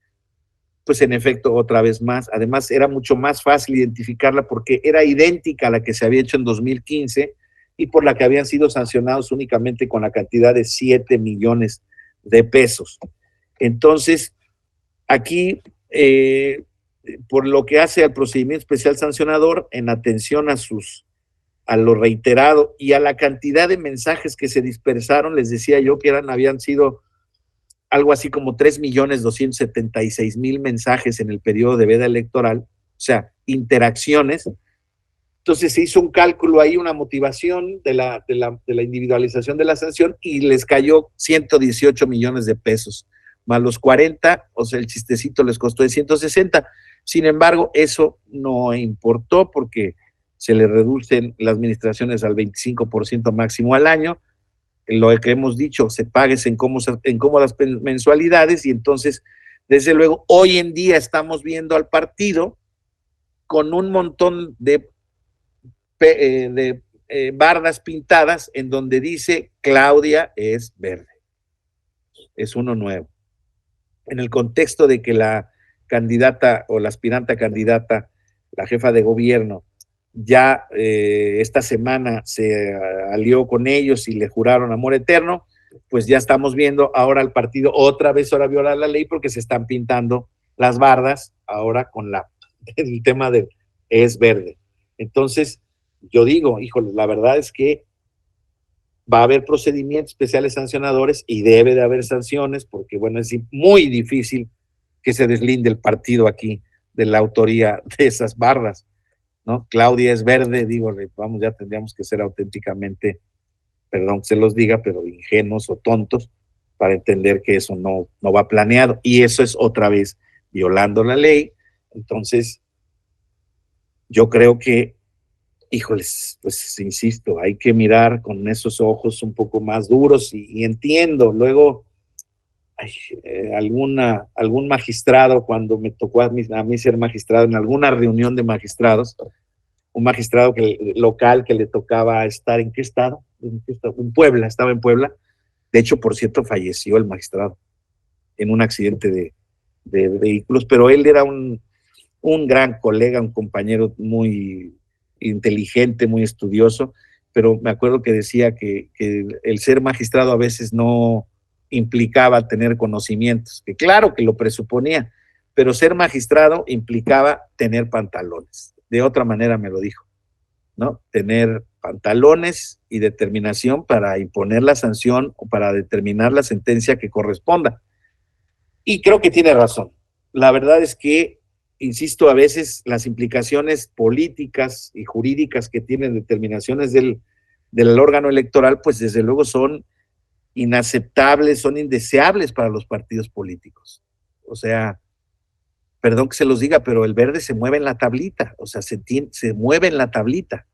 pues en efecto, otra vez más, además era mucho más fácil identificarla porque era idéntica a la que se había hecho en 2015 y por la que habían sido sancionados únicamente con la cantidad de 7 millones de pesos. Entonces, aquí por lo que hace al procedimiento especial sancionador en atención a lo reiterado y a la cantidad de mensajes que se dispersaron, les decía yo que habían sido algo así como 3.276.000 mensajes en el periodo de veda electoral, o sea, interacciones. Entonces se hizo un cálculo ahí, una motivación de la individualización de la sanción y les cayó 118 millones de pesos, más los 40, o sea, el chistecito les costó de 160. Sin embargo, eso no importó porque se le reducen las administraciones al 25% máximo al año. Lo que hemos dicho, se pagues en cómodas mensualidades y entonces, desde luego, hoy en día estamos viendo al partido con un montón de bardas pintadas en donde dice Claudia es verde. Es uno nuevo. En el contexto de que la candidata o la aspirante candidata, la jefa de gobierno, ya esta semana se alió con ellos y le juraron amor eterno, pues ya estamos viendo ahora al partido otra vez ahora violar la ley porque se están pintando las bardas ahora con el tema de es verde. Entonces, yo digo, híjole, la verdad es que va a haber procedimientos especiales sancionadores y debe de haber sanciones porque, bueno, es muy difícil que se deslinde el partido aquí de la autoría de esas barras, ¿no? Claudia es verde, digo, vamos, ya tendríamos que ser auténticamente, perdón que se los diga, pero ingenuos o tontos para entender que eso no va planeado y eso es otra vez violando la ley. Entonces, yo creo que híjoles, pues insisto, hay que mirar con esos ojos un poco más duros y entiendo. Luego, algún magistrado, cuando me tocó a mí ser magistrado en alguna reunión de magistrados, un magistrado local que le tocaba estar ¿en qué estado? En Puebla, estaba en Puebla. De hecho, por cierto, falleció el magistrado en un accidente de vehículos, pero él era un gran colega, un compañero muy inteligente, muy estudioso, pero me acuerdo que decía que el ser magistrado a veces no implicaba tener conocimientos, que claro que lo presuponía, pero ser magistrado implicaba tener pantalones. De otra manera me lo dijo, ¿no? Tener pantalones y determinación para imponer la sanción o para determinar la sentencia que corresponda. Y creo que tiene razón. La verdad es que insisto, a veces las implicaciones políticas y jurídicas que tienen determinaciones del órgano electoral, pues desde luego son inaceptables, son indeseables para los partidos políticos. O sea, perdón que se los diga, pero el verde se mueve en la tablita, o sea, se mueve en la tablita.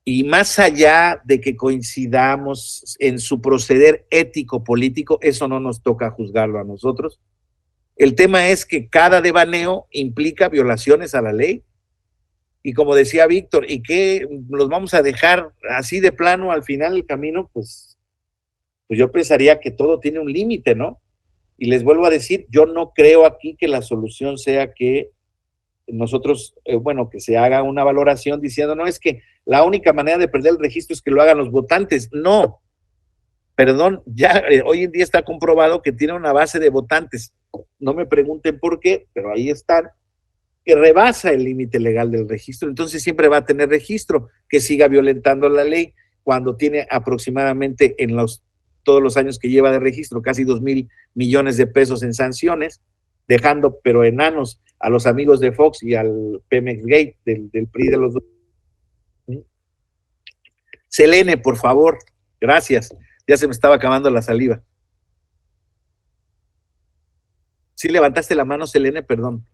Y más allá de que coincidamos en su proceder ético-político, eso no nos toca juzgarlo a nosotros. El tema es que cada devaneo implica violaciones a la ley. Y como decía Víctor, ¿y qué los vamos a dejar así de plano al final del camino? Pues yo pensaría que todo tiene un límite, ¿no? Y les vuelvo a decir, yo no creo aquí que la solución sea que nosotros, que se haga una valoración diciendo, no, es que la única manera de perder el registro es que lo hagan los votantes. No, perdón, ya hoy en día está comprobado que tiene una base de votantes. No me pregunten por qué, pero ahí están, que rebasa el límite legal del registro. Entonces siempre va a tener registro que siga violentando la ley cuando tiene aproximadamente todos los años que lleva de registro, casi 2,000 millones de pesos en sanciones, dejando pero enanos a los amigos de Fox y al Pemex Gate del PRI de los dos. Selene, por favor, gracias. Ya se me estaba acabando la saliva. Sí, levantaste la mano, Selene, perdón.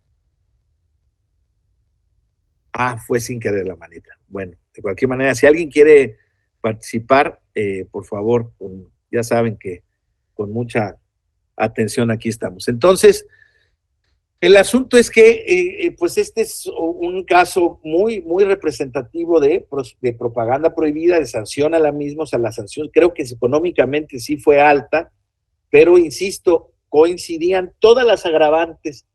Fue sin querer la manita. Bueno, de cualquier manera, si alguien quiere participar, por favor, ya saben que con mucha atención aquí estamos. Entonces, el asunto es que, pues este es un caso muy, muy representativo de propaganda prohibida, de sanción a la misma, o sea, la sanción creo que económicamente sí fue alta, pero insisto, coincidían todas las agravantes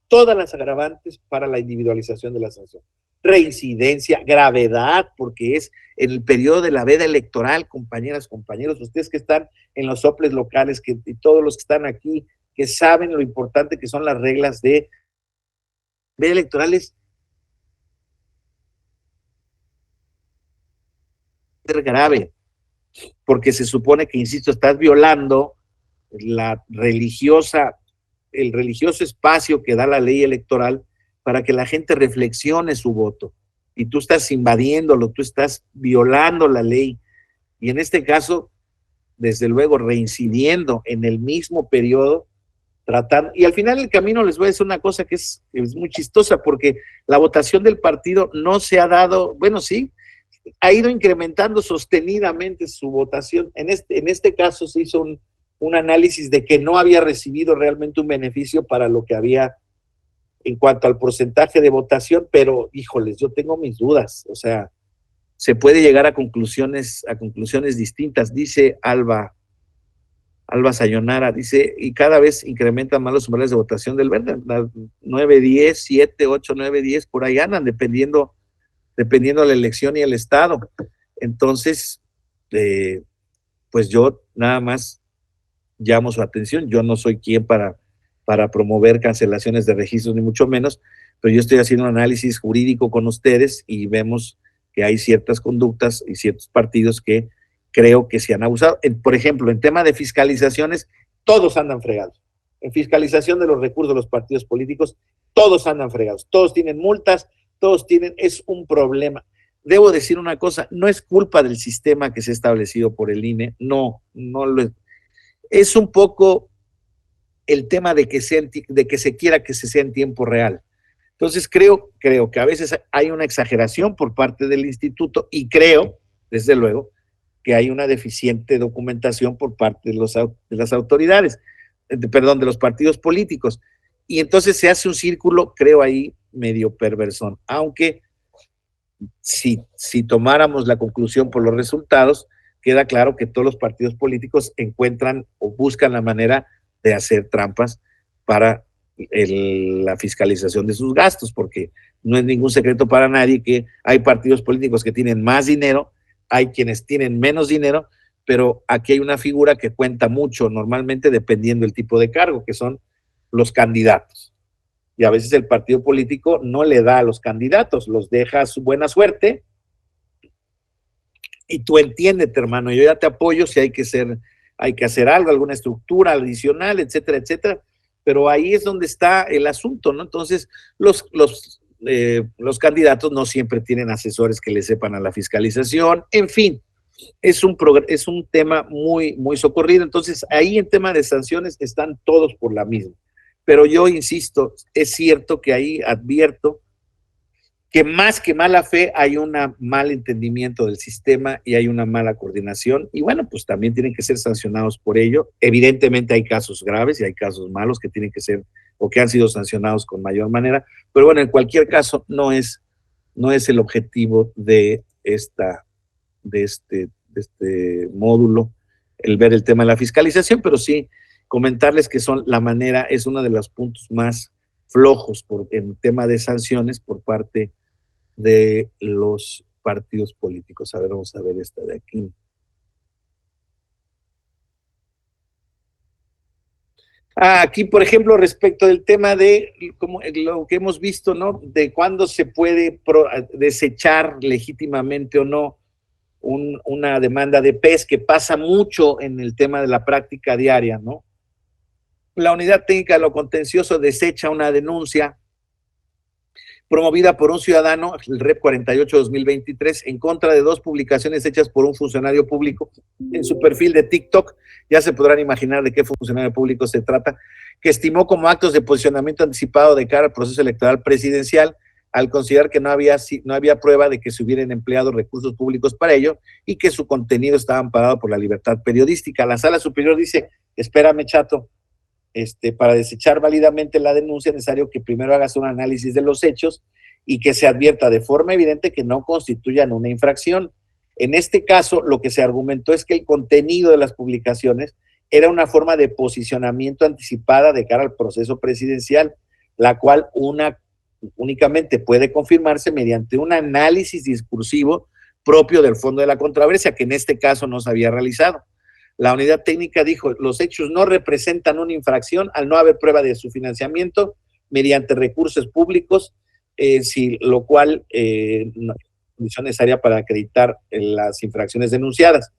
para la individualización de la sanción. Reincidencia, gravedad, porque es en el periodo de la veda electoral, compañeras, compañeros, ustedes que están en los soples locales, y todos los que están aquí, que saben lo importante que son las reglas de veda electoral es grave, porque se supone que, insisto, estás violando el religioso espacio que da la ley electoral para que la gente reflexione su voto. Y tú estás invadiéndolo, tú estás violando la ley. Y en este caso, desde luego, reincidiendo en el mismo periodo, tratando, y al final del camino les voy a decir una cosa que es muy chistosa, porque la votación del partido no se ha dado, bueno, sí, ha ido incrementando sostenidamente su votación. En este caso se hizo un análisis de que no había recibido realmente un beneficio para lo que había en cuanto al porcentaje de votación, pero híjoles, yo tengo mis dudas, o sea, se puede llegar a conclusiones distintas. Dice Alba Sayonara, dice, y cada vez incrementan más los umbrales de votación del Verde, 9, 10, 7, 8, 9, 10, por ahí andan, dependiendo de la elección y el estado. Entonces, pues yo nada más llamo su atención. Yo no soy quien para promover cancelaciones de registros, ni mucho menos, pero yo estoy haciendo un análisis jurídico con ustedes y vemos que hay ciertas conductas y ciertos partidos que creo que se han abusado. Por ejemplo, en tema de fiscalizaciones, todos andan fregados. En fiscalización de los recursos de los partidos políticos, todos andan fregados. Todos tienen multas, es un problema. Debo decir una cosa, no es culpa del sistema que se ha establecido por el INE, no lo es. Es un poco el tema de que se quiera que se sea en tiempo real. Entonces creo que a veces hay una exageración por parte del instituto y creo, desde luego, que hay una deficiente documentación por parte de las autoridades, de los partidos políticos. Y entonces se hace un círculo, creo ahí, medio perversón. Aunque si tomáramos la conclusión por los resultados, queda claro que todos los partidos políticos encuentran o buscan la manera de hacer trampas para la fiscalización de sus gastos, porque no es ningún secreto para nadie que hay partidos políticos que tienen más dinero, hay quienes tienen menos dinero, pero aquí hay una figura que cuenta mucho, normalmente dependiendo del tipo de cargo, que son los candidatos. Y a veces el partido político no le da a los candidatos, los deja a su buena suerte, y tú entiéndete, hermano, yo ya te apoyo si hay que hacer algo, alguna estructura adicional, etcétera, etcétera, pero ahí es donde está el asunto, ¿no? Entonces, los candidatos no siempre tienen asesores que le sepan a la fiscalización, en fin, es un tema muy, muy socorrido. Entonces, ahí en tema de sanciones están todos por la misma. Pero yo insisto, es cierto que ahí advierto que más que mala fe hay un mal entendimiento del sistema y hay una mala coordinación, y bueno, pues también tienen que ser sancionados por ello. Evidentemente hay casos graves y hay casos malos que tienen que ser o que han sido sancionados con mayor manera, pero bueno, en cualquier caso no es el objetivo de este módulo el ver el tema de la fiscalización, pero sí comentarles que es uno de los puntos más flojos en tema de sanciones por parte de los partidos políticos. A ver, vamos a ver esta de aquí. Aquí, por ejemplo, respecto del tema de como lo que hemos visto, ¿no? De cuándo se puede desechar legítimamente o no una demanda de PES, que pasa mucho en el tema de la práctica diaria, ¿no? La Unidad Técnica de lo Contencioso desecha una denuncia promovida por un ciudadano, el REP 48-2023, en contra de 2 publicaciones hechas por un funcionario público en su perfil de TikTok. Ya se podrán imaginar de qué funcionario público se trata, que estimó como actos de posicionamiento anticipado de cara al proceso electoral presidencial, al considerar que no había prueba de que se hubieran empleado recursos públicos para ello y que su contenido estaba amparado por la libertad periodística. La Sala Superior dice: espérame, chato, para desechar válidamente la denuncia es necesario que primero hagas un análisis de los hechos y que se advierta de forma evidente que no constituyan una infracción. En este caso, lo que se argumentó es que el contenido de las publicaciones era una forma de posicionamiento anticipada de cara al proceso presidencial, la cual únicamente puede confirmarse mediante un análisis discursivo propio del fondo de la controversia, que en este caso no se había realizado. La unidad técnica dijo: los hechos no representan una infracción al no haber prueba de su financiamiento, mediante recursos públicos, lo cual no es condición necesaria para acreditar las infracciones denunciadas.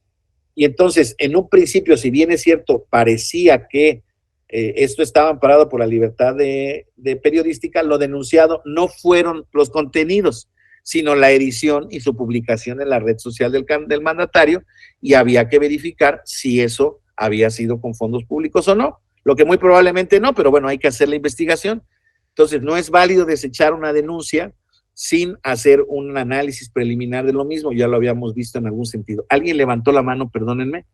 Y entonces, en un principio, si bien es cierto, parecía que esto estaba amparado por la libertad de periodística, lo denunciado no fueron los contenidos, sino la edición y su publicación en la red social del mandatario, y había que verificar si eso había sido con fondos públicos o no, lo que muy probablemente no, pero bueno, hay que hacer la investigación. Entonces, no es válido desechar una denuncia sin hacer un análisis preliminar de lo mismo, ya lo habíamos visto en algún sentido. ¿Alguien levantó la mano, perdónenme?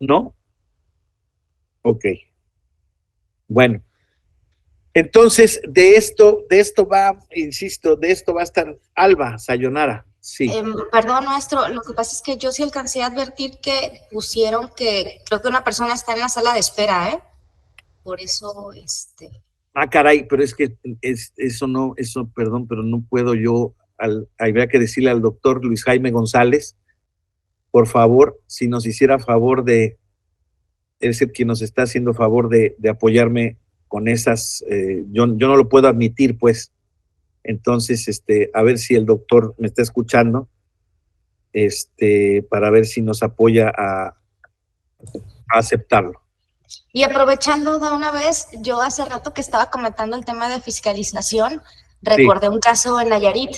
¿No? Ok. Bueno, entonces de esto va, insisto, de esto va a estar Alba Sayonara. Sí. Perdón, maestro, lo que pasa es que yo sí alcancé a advertir que pusieron que creo que una persona está en la sala de espera, ¿eh? Por eso, Ah, caray, pero es que perdón, pero no puedo yo, habría que decirle al doctor Luis Jaime González, por favor, si nos hiciera favor de, es el quien nos está haciendo favor de apoyarme con esas, yo no lo puedo admitir, pues. Entonces, a ver si el doctor me está escuchando, para ver si nos apoya a aceptarlo. Y aprovechando de una vez, yo hace rato que estaba comentando el tema de fiscalización, recordé un caso en Nayarit.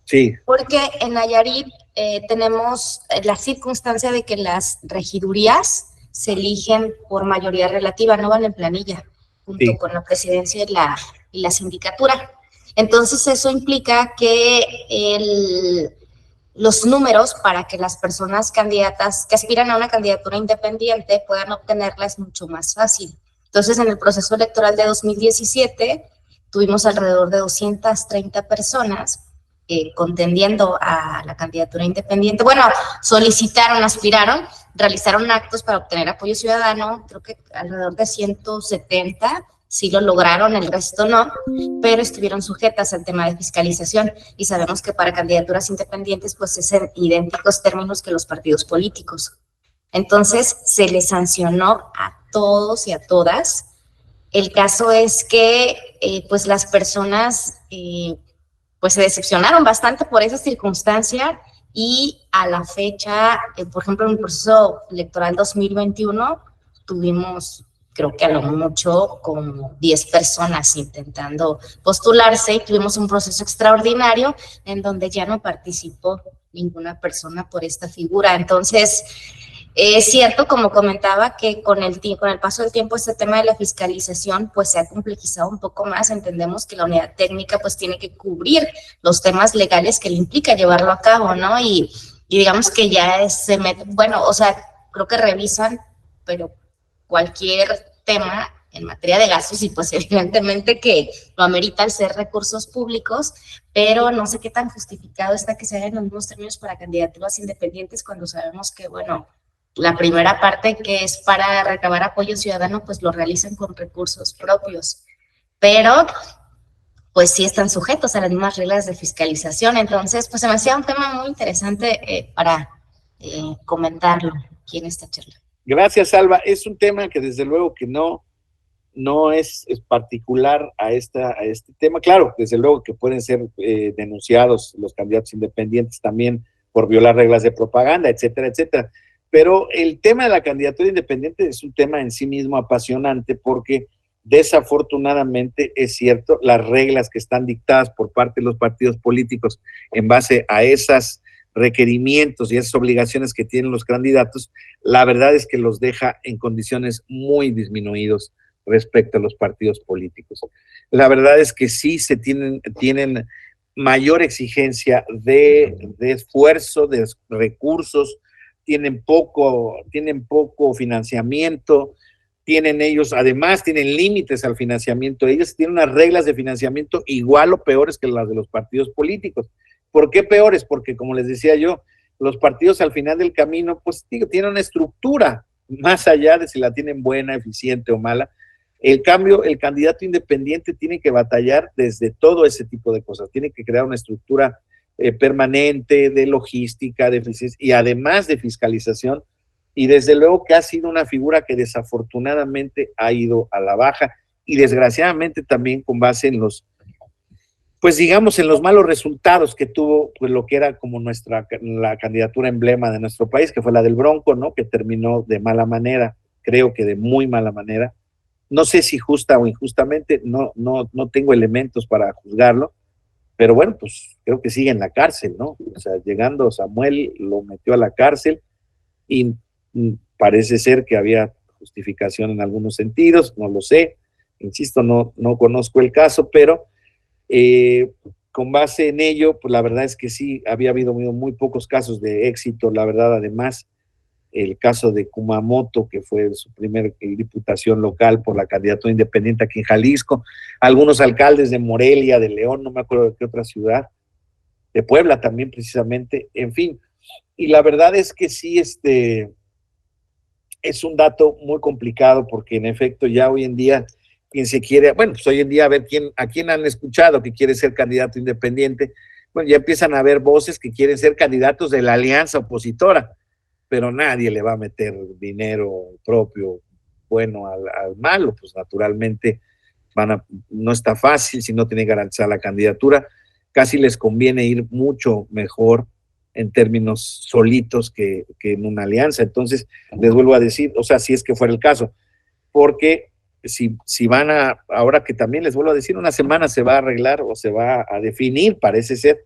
Sí. Porque en Nayarit tenemos la circunstancia de que las regidurías se eligen por mayoría relativa, no van en planilla, junto con la presidencia y la sindicatura. Entonces eso implica que los números para que las personas candidatas que aspiran a una candidatura independiente puedan obtenerla es mucho más fácil. Entonces, en el proceso electoral de 2017 tuvimos alrededor de 230 personas contendiendo a la candidatura independiente. Bueno, solicitaron, aspiraron, realizaron actos para obtener apoyo ciudadano, creo que alrededor de 170 sí lo lograron, el resto no, pero estuvieron sujetas al tema de fiscalización y sabemos que para candidaturas independientes pues es en idénticos términos que los partidos políticos. Entonces se les sancionó a todos y a todas. El caso es que pues las personas pues se decepcionaron bastante por esa circunstancia y a la fecha, por ejemplo, en el proceso electoral 2021 tuvimos, creo que a lo mucho, como 10 personas intentando postularse y tuvimos un proceso extraordinario en donde ya no participó ninguna persona por esta figura. Entonces, es cierto, como comentaba, que con el paso del tiempo este tema de la fiscalización pues se ha complejizado un poco más. Entendemos que la unidad técnica pues tiene que cubrir los temas legales que le implica llevarlo a cabo, ¿no? Y digamos que ya se mete, bueno, o sea, creo que revisan, pero cualquier tema en materia de gastos y pues evidentemente que lo amerita al ser recursos públicos, pero no sé qué tan justificado está que se hagan los mismos términos para candidaturas independientes cuando sabemos que, bueno, la primera parte, que es para recabar apoyo ciudadano, pues lo realizan con recursos propios, pero pues sí están sujetos a las mismas reglas de fiscalización. Entonces, pues se me hacía un tema muy interesante para comentarlo aquí en esta charla. Gracias, Alba. Es un tema que desde luego que no es particular a este tema. Claro, desde luego que pueden ser denunciados los candidatos independientes también por violar reglas de propaganda, etcétera, etcétera. Pero el tema de la candidatura independiente es un tema en sí mismo apasionante porque desafortunadamente es cierto, las reglas que están dictadas por parte de los partidos políticos en base a esos requerimientos y esas obligaciones que tienen los candidatos, la verdad es que los deja en condiciones muy disminuidos respecto a los partidos políticos. La verdad es que sí se tienen mayor exigencia de esfuerzo, de recursos, tienen poco financiamiento, además tienen límites al financiamiento, ellos tienen unas reglas de financiamiento igual o peores que las de los partidos políticos. ¿Por qué peores? Porque, como les decía yo, los partidos al final del camino, pues tienen una estructura, más allá de si la tienen buena, eficiente o mala. El cambio, el candidato independiente tiene que batallar desde todo ese tipo de cosas, tiene que crear una estructura permanente de logística, de eficiencia y además de fiscalización y desde luego que ha sido una figura que desafortunadamente ha ido a la baja y desgraciadamente también con base en los, pues digamos, en los malos resultados que tuvo, pues lo que era como la candidatura emblema de nuestro país, que fue la del Bronco, ¿no? Que terminó de mala manera, creo que de muy mala manera. No sé si justa o injustamente, no tengo elementos para juzgarlo, pero bueno, pues creo que sigue en la cárcel, ¿no? O sea, llegando Samuel, lo metió a la cárcel y parece ser que había justificación en algunos sentidos, no lo sé, insisto, no conozco el caso, pero con base en ello, pues la verdad es que sí, había habido muy pocos casos de éxito, la verdad, además, el caso de Kumamoto, que fue su primer diputación local por la candidatura independiente aquí en Jalisco, algunos alcaldes de Morelia, de León, no me acuerdo de qué otra ciudad, de Puebla también precisamente, en fin, y la verdad es que sí, es un dato muy complicado porque en efecto ya hoy en día quien se quiere, bueno, pues hoy en día a ver a quién han escuchado que quiere ser candidato independiente, bueno, ya empiezan a haber voces que quieren ser candidatos de la alianza opositora, pero nadie le va a meter dinero propio bueno al malo, pues naturalmente no está fácil si no tiene garantizada la candidatura, casi les conviene ir mucho mejor en términos solitos que en una alianza. Entonces, les vuelvo a decir, o sea, si es que fuera el caso, porque si van ahora que también les vuelvo a decir, una semana se va a arreglar o se va a definir, parece ser,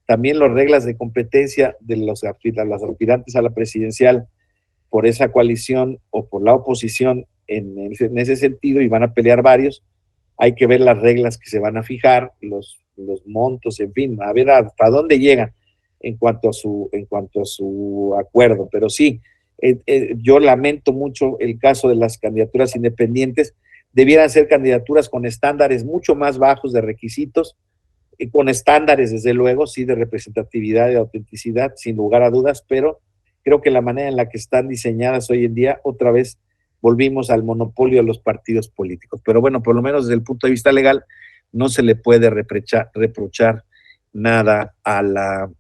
también las reglas de competencia de los aspirantes a la presidencial por esa coalición o por la oposición en ese sentido, y van a pelear varios. Hay que ver las reglas que se van a fijar, los montos, en fin, a ver hasta dónde llegan en cuanto a su acuerdo. Pero sí, yo lamento mucho el caso de las candidaturas independientes. Debieran ser candidaturas con estándares mucho más bajos de requisitos, y con estándares, desde luego, sí, de representatividad y de autenticidad, sin lugar a dudas, pero creo que la manera en la que están diseñadas hoy en día, otra vez volvimos al monopolio de los partidos políticos. Pero bueno, por lo menos desde el punto de vista legal, no se le puede reprochar nada a la,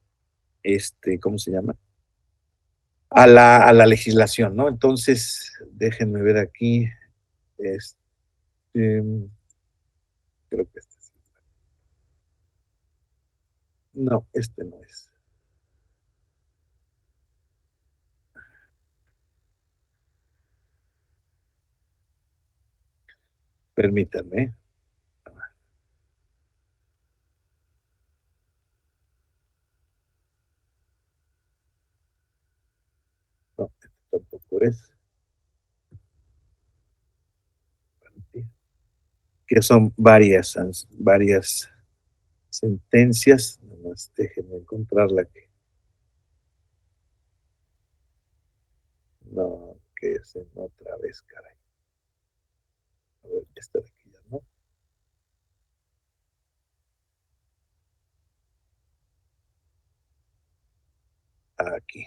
¿cómo se llama? A la legislación, ¿no? Entonces, déjenme ver aquí, creo que no, no es. Permítanme. No, tampoco es. Que son varias sentencias. Nomás déjenme encontrar la que. No, que es en otra vez, caray. A ver, esta de aquí ya no. Aquí.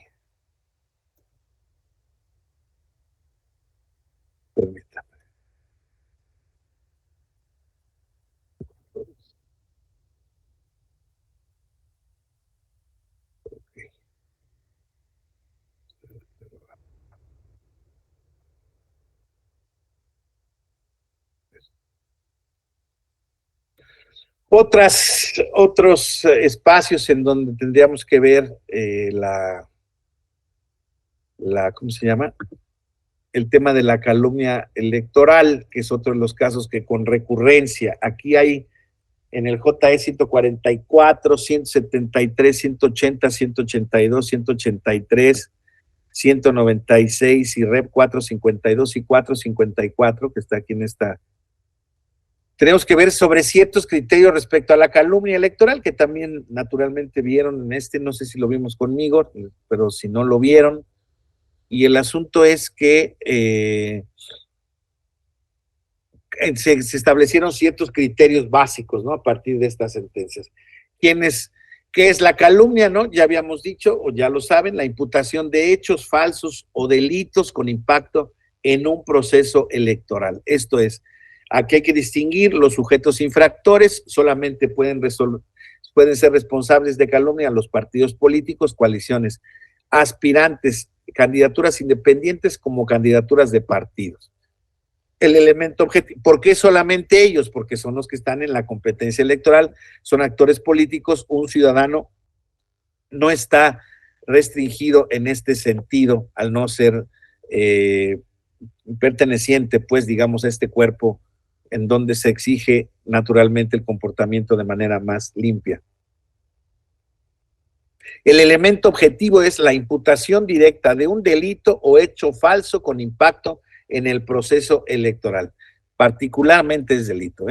Permítame. Okay. Otros espacios en donde tendríamos que ver ¿cómo se llama? El tema de la calumnia electoral, que es otro de los casos que con recurrencia, aquí hay en el JE 144, 173, 180, 182, 183, 196 y REP 452 y 454, que está aquí en esta. Tenemos que ver sobre ciertos criterios respecto a la calumnia electoral, que también naturalmente vieron en no sé si lo vimos conmigo, pero si no lo vieron. Y el asunto es que se establecieron ciertos criterios básicos, ¿no? A partir de estas sentencias. ¿Qué es la calumnia, no? Ya habíamos dicho, o ya lo saben, la imputación de hechos falsos o delitos con impacto en un proceso electoral. Esto es, aquí hay que distinguir los sujetos infractores, solamente pueden ser responsables de calumnia los partidos políticos, coaliciones, aspirantes candidaturas independientes como candidaturas de partidos. El elemento objetivo, ¿por qué solamente ellos? Porque son los que están en la competencia electoral, son actores políticos, un ciudadano no está restringido en este sentido al no ser perteneciente, pues, digamos, a este cuerpo en donde se exige naturalmente el comportamiento de manera más limpia. El elemento objetivo es la imputación directa de un delito o hecho falso con impacto en el proceso electoral, particularmente es delito.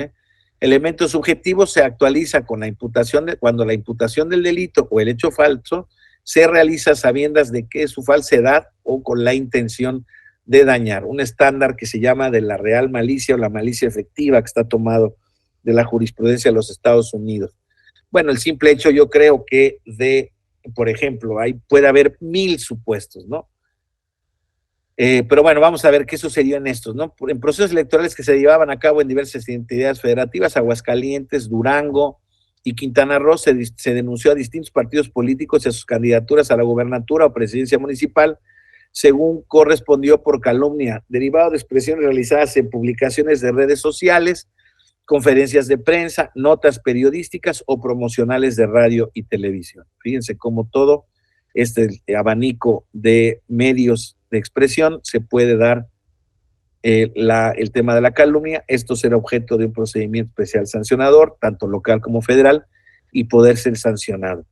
Elemento subjetivo se actualiza con la imputación cuando la imputación del delito o el hecho falso se realiza a sabiendas de que es su falsedad o con la intención de dañar. Un estándar que se llama de la real malicia o la malicia efectiva, que está tomado de la jurisprudencia de los Estados Unidos. Bueno, el simple hecho, yo creo que por ejemplo, ahí puede haber 1000 supuestos, ¿no? Pero bueno, vamos a ver qué sucedió en estos, ¿no? En procesos electorales que se llevaban a cabo en diversas entidades federativas, Aguascalientes, Durango y Quintana Roo, se denunció a distintos partidos políticos y a sus candidaturas a la gobernatura o presidencia municipal, según correspondió por calumnia, derivado de expresiones realizadas en publicaciones de redes sociales, conferencias de prensa, notas periodísticas o promocionales de radio y televisión. Fíjense cómo todo este abanico de medios de expresión se puede dar el tema de la calumnia. Esto será objeto de un procedimiento especial sancionador, tanto local como federal, y poder ser sancionado.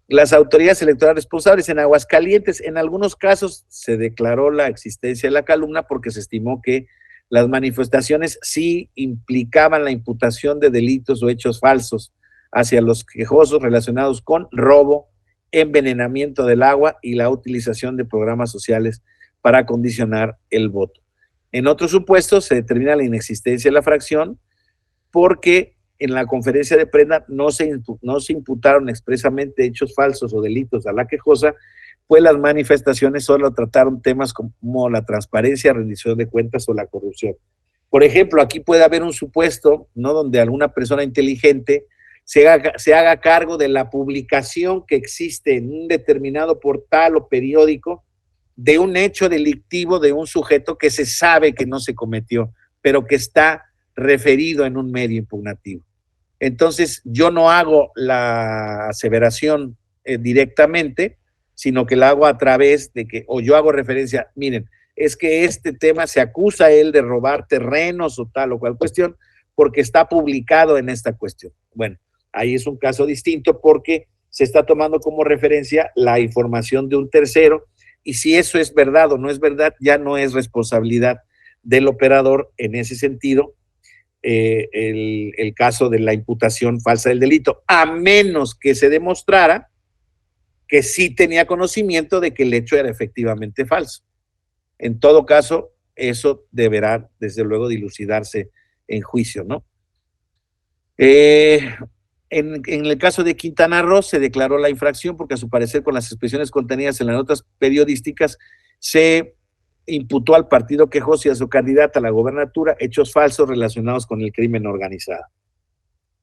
Las autoridades electorales responsables en Aguascalientes, en algunos casos se declaró la existencia de la calumnia porque se estimó que las manifestaciones sí implicaban la imputación de delitos o hechos falsos hacia los quejosos relacionados con robo, envenenamiento del agua y la utilización de programas sociales para condicionar el voto. En otros supuestos se determina la inexistencia de la fracción porque en la conferencia de prensa no se imputaron expresamente hechos falsos o delitos a la quejosa, pues las manifestaciones solo trataron temas como la transparencia, rendición de cuentas o la corrupción. Por ejemplo, aquí puede haber un supuesto, ¿no?, donde alguna persona inteligente se haga cargo de la publicación que existe en un determinado portal o periódico de un hecho delictivo de un sujeto que se sabe que no se cometió, pero que está referido en un medio impugnativo. Entonces, yo no hago la aseveración directamente, sino que la hago a través de que, o yo hago referencia, miren, es que este tema se acusa a él de robar terrenos o tal o cual cuestión, porque está publicado en esta cuestión. Bueno, ahí es un caso distinto porque se está tomando como referencia la información de un tercero, y si eso es verdad o no es verdad, ya no es responsabilidad del operador en ese sentido, el caso de la imputación falsa del delito, a menos que se demostrara que sí tenía conocimiento de que el hecho era efectivamente falso. En todo caso, eso deberá, desde luego, dilucidarse en juicio, ¿no? En el caso de Quintana Roo se declaró la infracción porque, a su parecer, con las expresiones contenidas en las notas periodísticas, se imputó al partido quejoso y a su candidata a la gobernatura hechos falsos relacionados con el crimen organizado.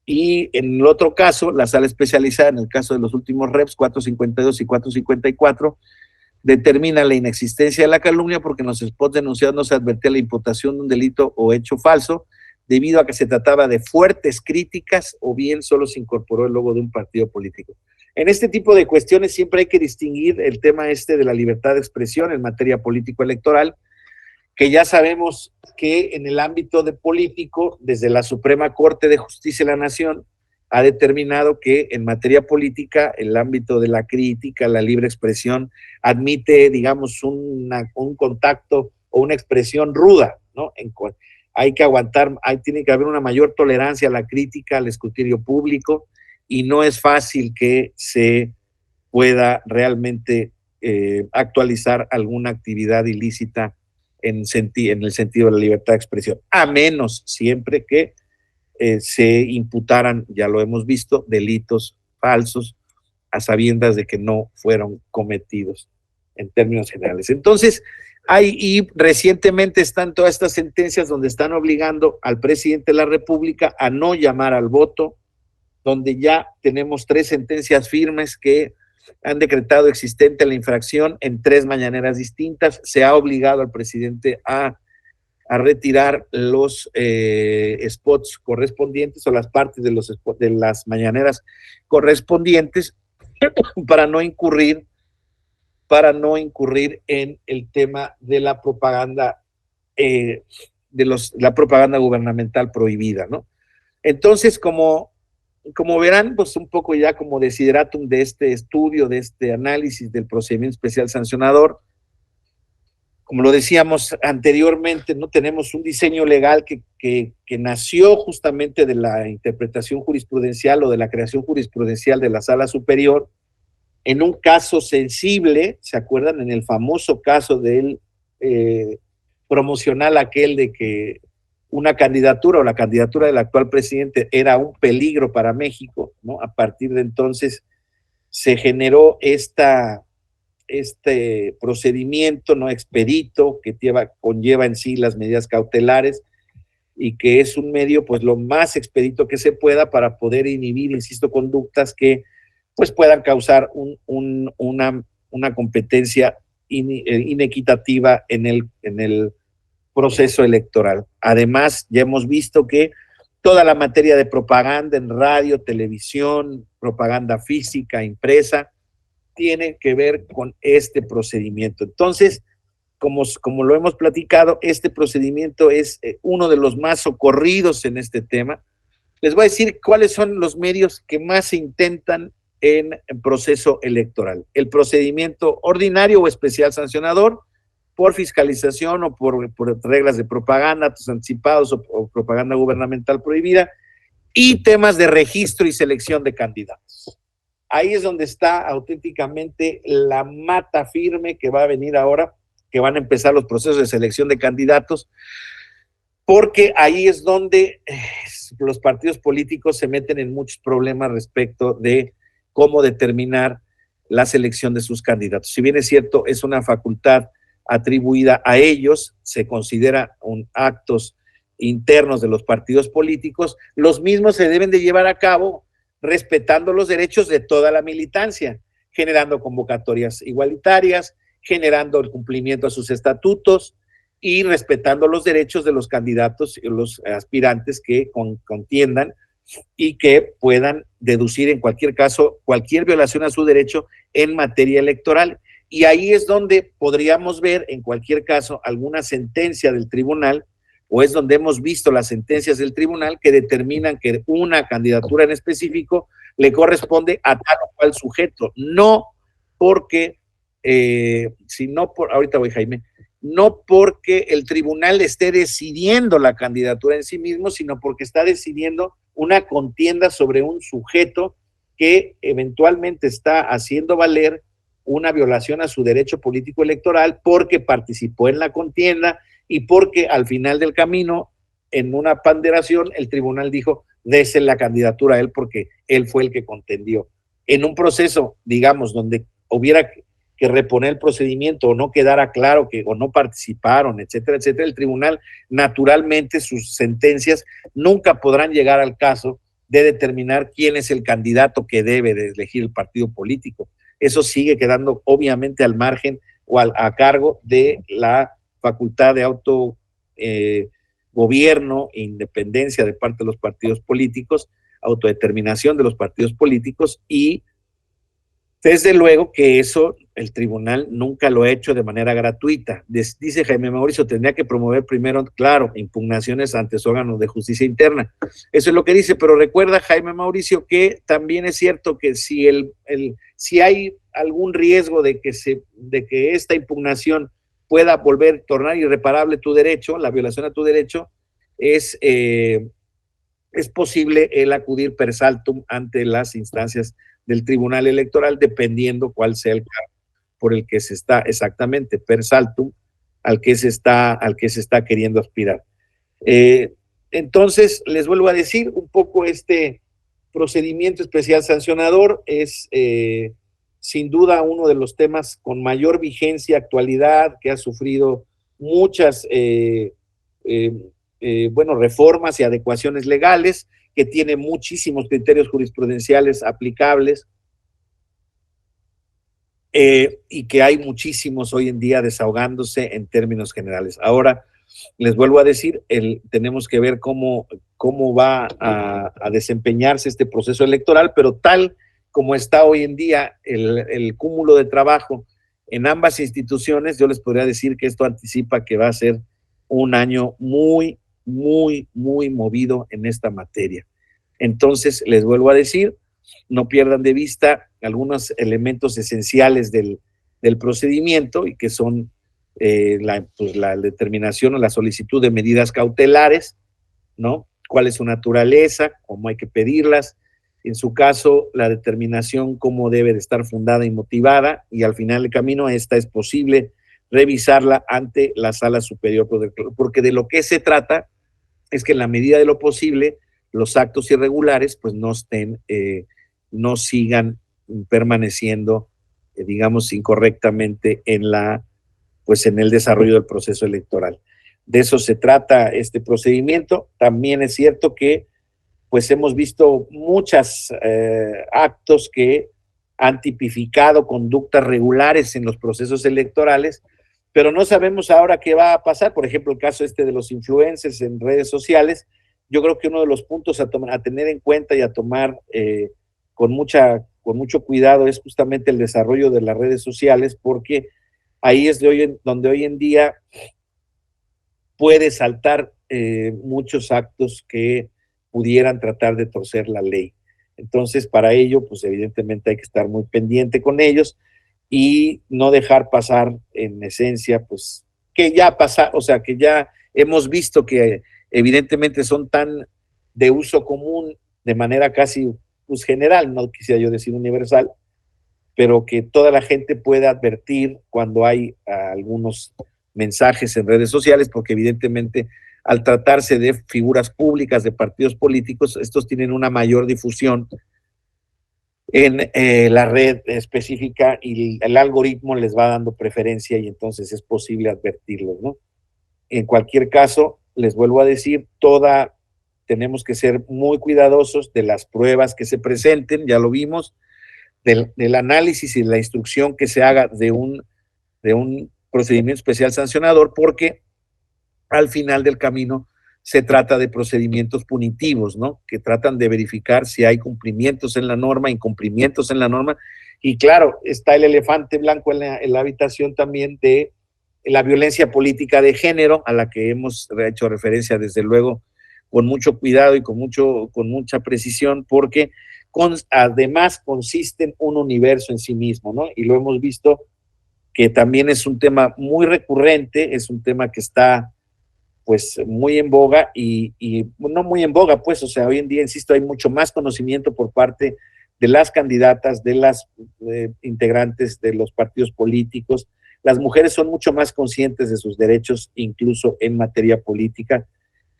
Y en el otro caso, la sala especializada, en el caso de los últimos reps 452 y 454, determina la inexistencia de la calumnia porque en los spots denunciados no se advertía la imputación de un delito o hecho falso, debido a que se trataba de fuertes críticas o bien solo se incorporó el logo de un partido político. En este tipo de cuestiones siempre hay que distinguir el tema de la libertad de expresión en materia político-electoral, que ya sabemos que en el ámbito de político, desde la Suprema Corte de Justicia de la Nación, ha determinado que en materia política, el ámbito de la crítica, la libre expresión, admite, digamos, un contacto o una expresión ruda, ¿no? Hay que aguantar, tiene que haber una mayor tolerancia a la crítica, al escrutinio público, y no es fácil que se pueda realmente actualizar alguna actividad ilícita en el sentido de la libertad de expresión, a menos siempre que se imputaran, ya lo hemos visto, delitos falsos a sabiendas de que no fueron cometidos en términos generales. Entonces, y recientemente están todas estas sentencias donde están obligando al presidente de la República a no llamar al voto, donde ya tenemos 3 sentencias firmes que han decretado existente la infracción en 3 mañaneras distintas. Se ha obligado al presidente a retirar los spots correspondientes o las partes de los spots, de las mañaneras correspondientes para no incurrir en el tema de la propaganda la propaganda gubernamental prohibida, ¿no? Entonces, como verán, pues un poco ya como desideratum de este estudio, de este análisis del procedimiento especial sancionador, como lo decíamos anteriormente, no tenemos un diseño legal que nació justamente de la interpretación jurisprudencial o de la creación jurisprudencial de la Sala Superior, en un caso sensible, ¿se acuerdan? En el famoso caso del promocional aquel de que una candidatura o la candidatura del actual presidente era un peligro para México, ¿no? A partir de entonces se generó este procedimiento no expedito que conlleva en sí las medidas cautelares y que es un medio pues lo más expedito que se pueda para poder inhibir, insisto, conductas que pues puedan causar una competencia inequitativa en el proceso electoral. Además, ya hemos visto que toda la materia de propaganda en radio, televisión, propaganda física, impresa, tiene que ver con este procedimiento. Entonces, como lo hemos platicado, este procedimiento es uno de los más socorridos en este tema. Les voy a decir cuáles son los medios que más se intentan en proceso electoral. El procedimiento ordinario o especial sancionador, por fiscalización o por reglas de propaganda, actos anticipados o propaganda gubernamental prohibida, y temas de registro y selección de candidatos. Ahí es donde está auténticamente la mata firme que va a venir ahora, que van a empezar los procesos de selección de candidatos, porque ahí es donde los partidos políticos se meten en muchos problemas respecto de cómo determinar la selección de sus candidatos. Si bien es cierto, es una facultad atribuida a ellos, se considera actos internos de los partidos políticos, los mismos se deben de llevar a cabo respetando los derechos de toda la militancia, generando convocatorias igualitarias, generando el cumplimiento a sus estatutos y respetando los derechos de los candidatos y los aspirantes que contiendan y que puedan deducir en cualquier caso cualquier violación a su derecho en materia electoral. Y ahí es donde podríamos ver en cualquier caso alguna sentencia del tribunal, o es donde hemos visto las sentencias del tribunal que determinan que una candidatura en específico le corresponde a tal o cual sujeto, no porque, ahorita voy, Jaime, no porque el tribunal esté decidiendo la candidatura en sí mismo, sino porque está decidiendo una contienda sobre un sujeto que eventualmente está haciendo valer una violación a su derecho político electoral porque participó en la contienda y porque al final del camino, en una ponderación, el tribunal dijo, dese la candidatura a él porque él fue el que contendió. En un proceso, digamos, donde hubiera que reponer el procedimiento o no quedara claro que o no participaron, etcétera, etcétera, el tribunal, naturalmente, sus sentencias nunca podrán llegar al caso de determinar quién es el candidato que debe de elegir el partido político. Eso sigue quedando obviamente al margen o a cargo de la facultad de autogobierno e independencia de parte de los partidos políticos, autodeterminación de los partidos políticos, y desde luego que eso el tribunal nunca lo ha hecho de manera gratuita. Dice Jaime Mauricio, tendría que promover primero, claro, impugnaciones ante los órganos de justicia interna. Eso es lo que dice, pero recuerda, Jaime Mauricio, que también es cierto que si hay algún riesgo de que esta impugnación pueda tornar irreparable tu derecho, la violación a tu derecho, es posible el acudir per saltum ante las instancias del Tribunal Electoral, dependiendo cuál sea el cargo por el que se está exactamente per saltum al que se está queriendo aspirar. Entonces, les vuelvo a decir, un poco este procedimiento especial sancionador es sin duda uno de los temas con mayor vigencia, actualidad, que ha sufrido muchas reformas y adecuaciones legales, que tiene muchísimos criterios jurisprudenciales aplicables y que hay muchísimos hoy en día desahogándose en términos generales. Ahora, les vuelvo a decir, tenemos que ver cómo va a desempeñarse este proceso electoral, pero tal como está hoy en día el cúmulo de trabajo en ambas instituciones, yo les podría decir que esto anticipa que va a ser un año muy, muy, muy movido en esta materia. Entonces, les vuelvo a decir, no pierdan de vista algunos elementos esenciales del procedimiento y que son la determinación o la solicitud de medidas cautelares, ¿no? ¿Cuál es su naturaleza? ¿Cómo hay que pedirlas? En su caso, la determinación cómo debe de estar fundada y motivada, y al final del camino esta es posible revisarla ante la Sala Superior, porque de lo que se trata es que en la medida de lo posible los actos irregulares pues no sigan permaneciendo, digamos, incorrectamente en el desarrollo del proceso electoral. De eso se trata este procedimiento. También es cierto que pues hemos visto muchos actos que han tipificado conductas regulares en los procesos electorales, pero no sabemos ahora qué va a pasar. Por ejemplo, el caso de los influencers en redes sociales, yo creo que uno de los puntos a tener en cuenta y a tomar con mucho cuidado es justamente el desarrollo de las redes sociales, porque ahí es donde hoy en día puede saltar muchos actos que pudieran tratar de torcer la ley. Entonces, para ello, pues evidentemente hay que estar muy pendiente con ellos y no dejar pasar, en esencia, pues que ya pasa, o sea, que ya hemos visto que evidentemente son tan de uso común, de manera casi pues, general, no quisiera yo decir universal, pero que toda la gente puede advertir cuando hay algunos mensajes en redes sociales, porque evidentemente al tratarse de figuras públicas, de partidos políticos, estos tienen una mayor difusión en la red específica y el algoritmo les va dando preferencia y entonces es posible advertirlos, ¿no? En cualquier caso, les vuelvo a decir, tenemos que ser muy cuidadosos de las pruebas que se presenten, ya lo vimos, del análisis y la instrucción que se haga de un procedimiento especial sancionador, porque al final del camino se trata de procedimientos punitivos, ¿no? Que tratan de verificar si hay cumplimientos en la norma, incumplimientos en la norma, y claro, está el elefante blanco en la habitación también de la violencia política de género, a la que hemos hecho referencia desde luego con mucho cuidado y con mucha precisión, porque además consiste en un universo en sí mismo, ¿no? Y lo hemos visto que también es un tema muy recurrente, es un tema que está pues muy en boga y no muy en boga, pues, o sea, hoy en día, insisto, hay mucho más conocimiento por parte de las candidatas, de las integrantes de los partidos políticos. Las mujeres son mucho más conscientes de sus derechos, incluso en materia política,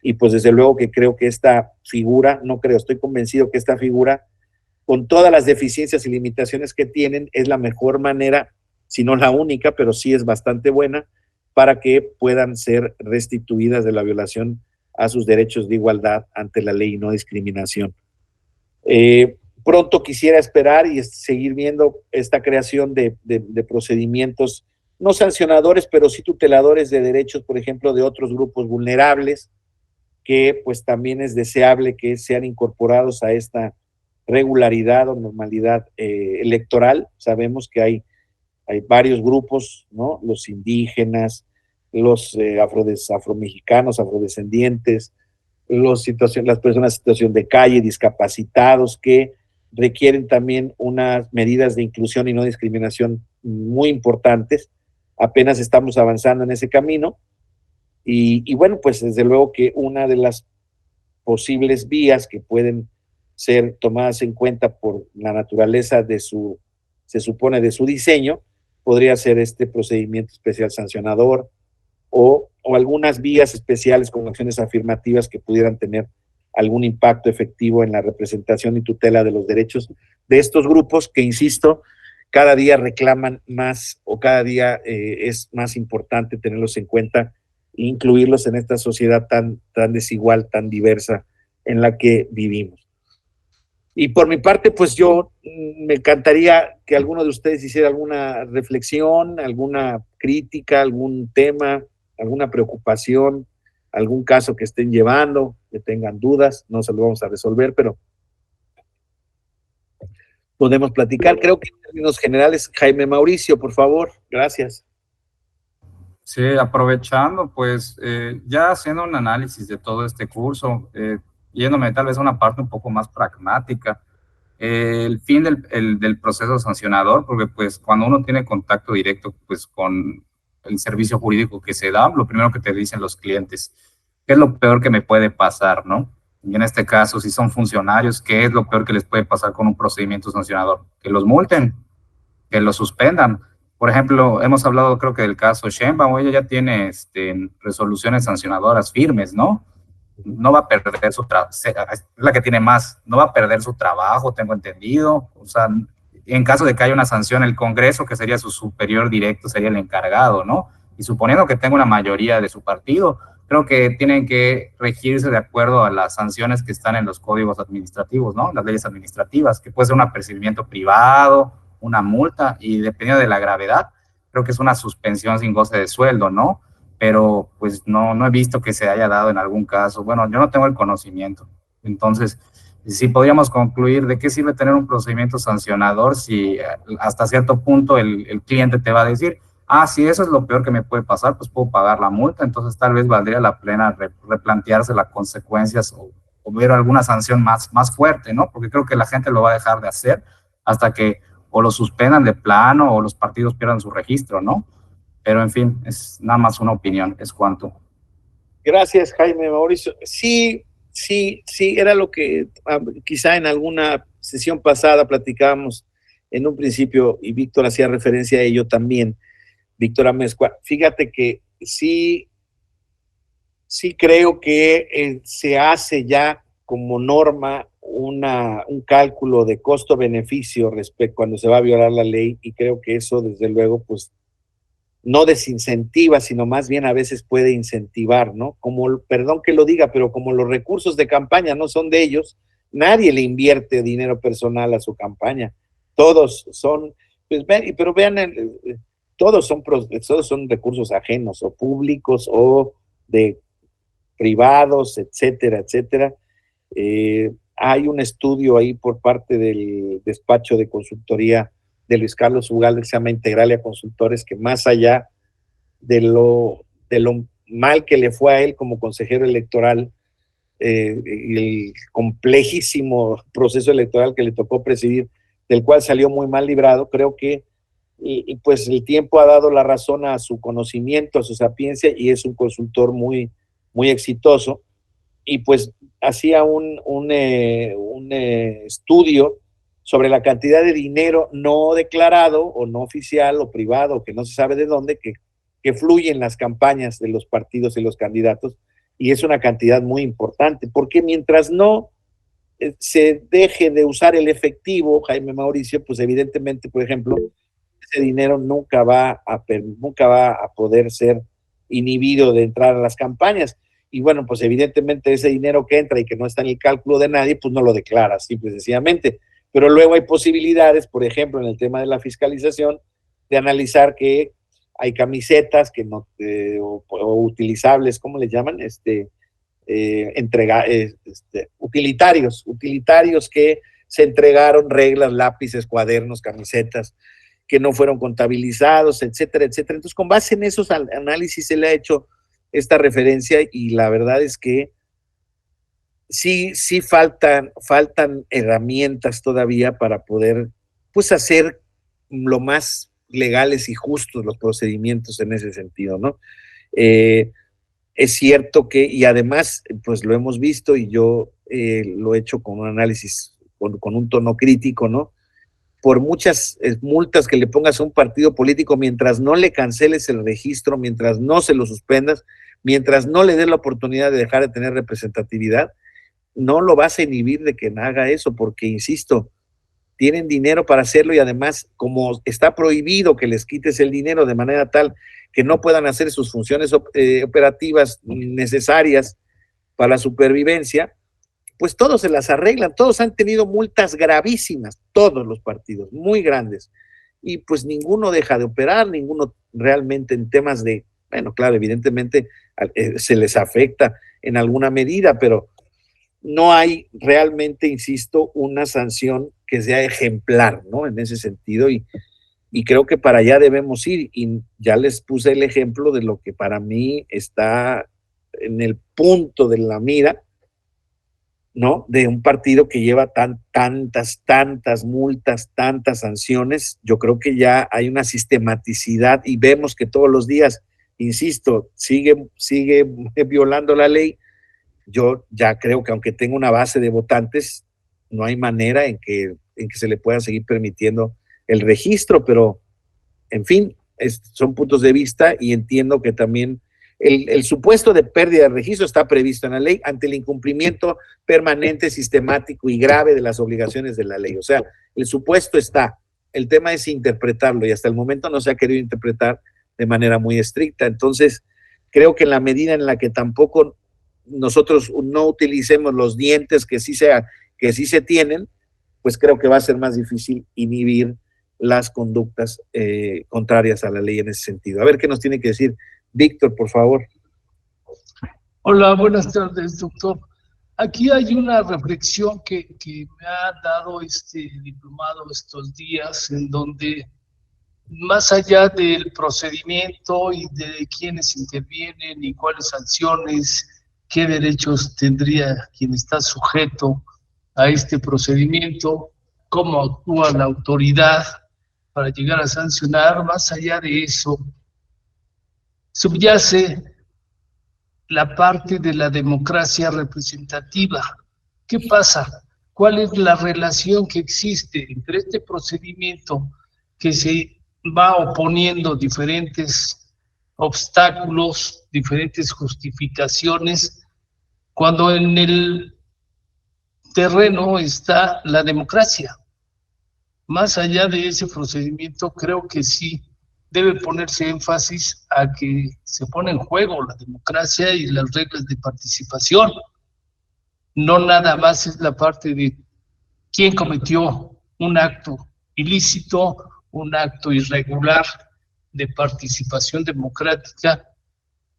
y pues desde luego que creo que esta figura, estoy convencido que esta figura, con todas las deficiencias y limitaciones que tienen, es la mejor manera, si no la única, pero sí es bastante buena, para que puedan ser restituidas de la violación a sus derechos de igualdad ante la ley y no discriminación. Pronto quisiera esperar y seguir viendo esta creación de procedimientos, no sancionadores, pero sí tuteladores de derechos, por ejemplo, de otros grupos vulnerables, que pues también es deseable que sean incorporados a esta regularidad o normalidad electoral. Sabemos que hay varios grupos, ¿no? Los indígenas, los afromexicanos, afrodescendientes, las personas en situación de calle, discapacitados, que requieren también unas medidas de inclusión y no discriminación muy importantes. Apenas estamos avanzando en ese camino. Y bueno, pues desde luego que una de las posibles vías que pueden ser tomadas en cuenta por la naturaleza se supone, de su diseño, podría ser este procedimiento especial sancionador o algunas vías especiales con acciones afirmativas que pudieran tener algún impacto efectivo en la representación y tutela de los derechos de estos grupos que, insisto, cada día reclaman más o cada día es más importante tenerlos en cuenta e incluirlos en esta sociedad tan desigual, tan diversa en la que vivimos. Y por mi parte, pues yo me encantaría que alguno de ustedes hiciera alguna reflexión, alguna crítica, algún tema, alguna preocupación, algún caso que estén llevando, que tengan dudas, no se lo vamos a resolver, pero podemos platicar. Creo que en términos generales, Jaime Mauricio, por favor, gracias. Sí, aprovechando, pues ya haciendo un análisis de todo este curso, yéndome tal vez a una parte un poco más pragmática, el fin del proceso sancionador, porque pues cuando uno tiene contacto directo pues con el servicio jurídico que se da, lo primero que te dicen los clientes, ¿qué es lo peor que me puede pasar, no? Y en este caso, si son funcionarios, ¿qué es lo peor que les puede pasar con un procedimiento sancionador? Que los multen, que los suspendan. Por ejemplo, hemos hablado creo que del caso Sheinbaum, ella ya tiene resoluciones sancionadoras firmes, ¿no? No va a perder su trabajo, es la que tiene más, no va a perder su trabajo, tengo entendido. O sea, en caso de que haya una sanción, el Congreso, que sería su superior directo, sería el encargado, ¿no? Y suponiendo que tenga una mayoría de su partido, creo que tienen que regirse de acuerdo a las sanciones que están en los códigos administrativos, ¿no? Las leyes administrativas, que puede ser un apercibimiento privado, una multa, y dependiendo de la gravedad, creo que es una suspensión sin goce de sueldo, ¿no? Pero pues no he visto que se haya dado en algún caso. Bueno, yo no tengo el conocimiento. Entonces, sí podríamos concluir de qué sirve tener un procedimiento sancionador si hasta cierto punto el cliente te va a decir, ah, si eso es lo peor que me puede pasar, pues puedo pagar la multa. Entonces tal vez valdría la pena replantearse las consecuencias o ver alguna sanción más fuerte, ¿no? Porque creo que la gente lo va a dejar de hacer hasta que o lo suspendan de plano o los partidos pierdan su registro, ¿no? Pero en fin, es nada más una opinión, es cuanto. Gracias, Jaime Mauricio. Sí, era lo que quizá en alguna sesión pasada platicábamos en un principio, y Víctor hacía referencia a ello también, Víctor Amezcua. Fíjate que sí creo que se hace ya como norma un cálculo de costo-beneficio respecto cuando se va a violar la ley, y creo que eso desde luego pues no desincentiva, sino más bien a veces puede incentivar, ¿no? Como, perdón que lo diga, pero como los recursos de campaña no son de ellos, nadie le invierte dinero personal a su campaña. Todos son, pues, pero vean, todos son recursos ajenos o públicos o de privados, etcétera, etcétera. Hay un estudio ahí por parte del despacho de consultoría de Luis Carlos Ugalde que se llama Integralia Consultores, que más allá de lo mal que le fue a él como consejero electoral y el complejísimo proceso electoral que le tocó presidir, del cual salió muy mal librado, creo que pues el tiempo ha dado la razón a su conocimiento, a su sapiencia, y es un consultor muy, muy exitoso. Y pues hacía un estudio sobre la cantidad de dinero no declarado o no oficial o privado, que no se sabe de dónde, que fluye en las campañas de los partidos y los candidatos, y es una cantidad muy importante, porque mientras no se deje de usar el efectivo, Jaime Mauricio, pues evidentemente, por ejemplo, ese dinero nunca va a poder ser inhibido de entrar a las campañas. Y bueno, pues evidentemente ese dinero que entra y que no está en el cálculo de nadie, pues no lo declara, simple y sencillamente. Pero luego hay posibilidades, por ejemplo, en el tema de la fiscalización, de analizar que hay camisetas que no, o utilizables, ¿cómo les llaman? Utilitarios que se entregaron, reglas, lápices, cuadernos, camisetas, que no fueron contabilizados, etcétera, etcétera. Entonces, con base en esos análisis se le ha hecho esta referencia, y la verdad es que sí faltan herramientas todavía para poder pues hacer lo más legales y justos los procedimientos en ese sentido, ¿no? Es cierto que, y además pues lo hemos visto, y yo lo he hecho con un análisis con un tono crítico, ¿no? Por muchas multas que le pongas a un partido político, mientras no le canceles el registro, mientras no se lo suspendas, mientras no le des la oportunidad de dejar de tener representatividad, no lo vas a inhibir de que haga eso, porque, insisto, tienen dinero para hacerlo, y además, como está prohibido que les quites el dinero de manera tal que no puedan hacer sus funciones operativas necesarias para la supervivencia, pues todos se las arreglan, todos han tenido multas gravísimas, todos los partidos, muy grandes, y pues ninguno deja de operar, ninguno realmente en temas de, bueno, claro, evidentemente se les afecta en alguna medida, pero no hay realmente, insisto, una sanción que sea ejemplar, ¿no? En ese sentido, y creo que para allá debemos ir, y ya les puse el ejemplo de lo que para mí está en el punto de la mira, ¿no? De un partido que lleva tantas multas, tantas sanciones. Yo creo que ya hay una sistematicidad y vemos que todos los días, insisto, sigue violando la ley. Yo ya creo que aunque tenga una base de votantes, no hay manera en que se le pueda seguir permitiendo el registro, pero en fin, son puntos de vista y entiendo que también el supuesto de pérdida de registro está previsto en la ley ante el incumplimiento permanente, sistemático y grave de las obligaciones de la ley. O sea, el supuesto está, el tema es interpretarlo y hasta el momento no se ha querido interpretar de manera muy estricta. Entonces, creo que en la medida en la que tampoco nosotros no utilicemos los dientes que sí se tienen, pues creo que va a ser más difícil inhibir las conductas contrarias a la ley en ese sentido. A ver qué nos tiene que decir Víctor, por favor. Hola, buenas tardes, doctor. Aquí hay una reflexión que me ha dado este diplomado estos días, en donde más allá del procedimiento y de quiénes intervienen y cuáles sanciones, qué derechos tendría quien está sujeto a este procedimiento, cómo actúa la autoridad para llegar a sancionar, más allá de eso, subyace la parte de la democracia representativa. ¿Qué pasa? ¿Cuál es la relación que existe entre este procedimiento que se va oponiendo diferentes obstáculos, diferentes justificaciones, cuando en el terreno está la democracia? Más allá de ese procedimiento, creo que sí debe ponerse énfasis a que se pone en juego la democracia y las reglas de participación. No nada más es la parte de quién cometió un acto ilícito, un acto irregular de participación democrática,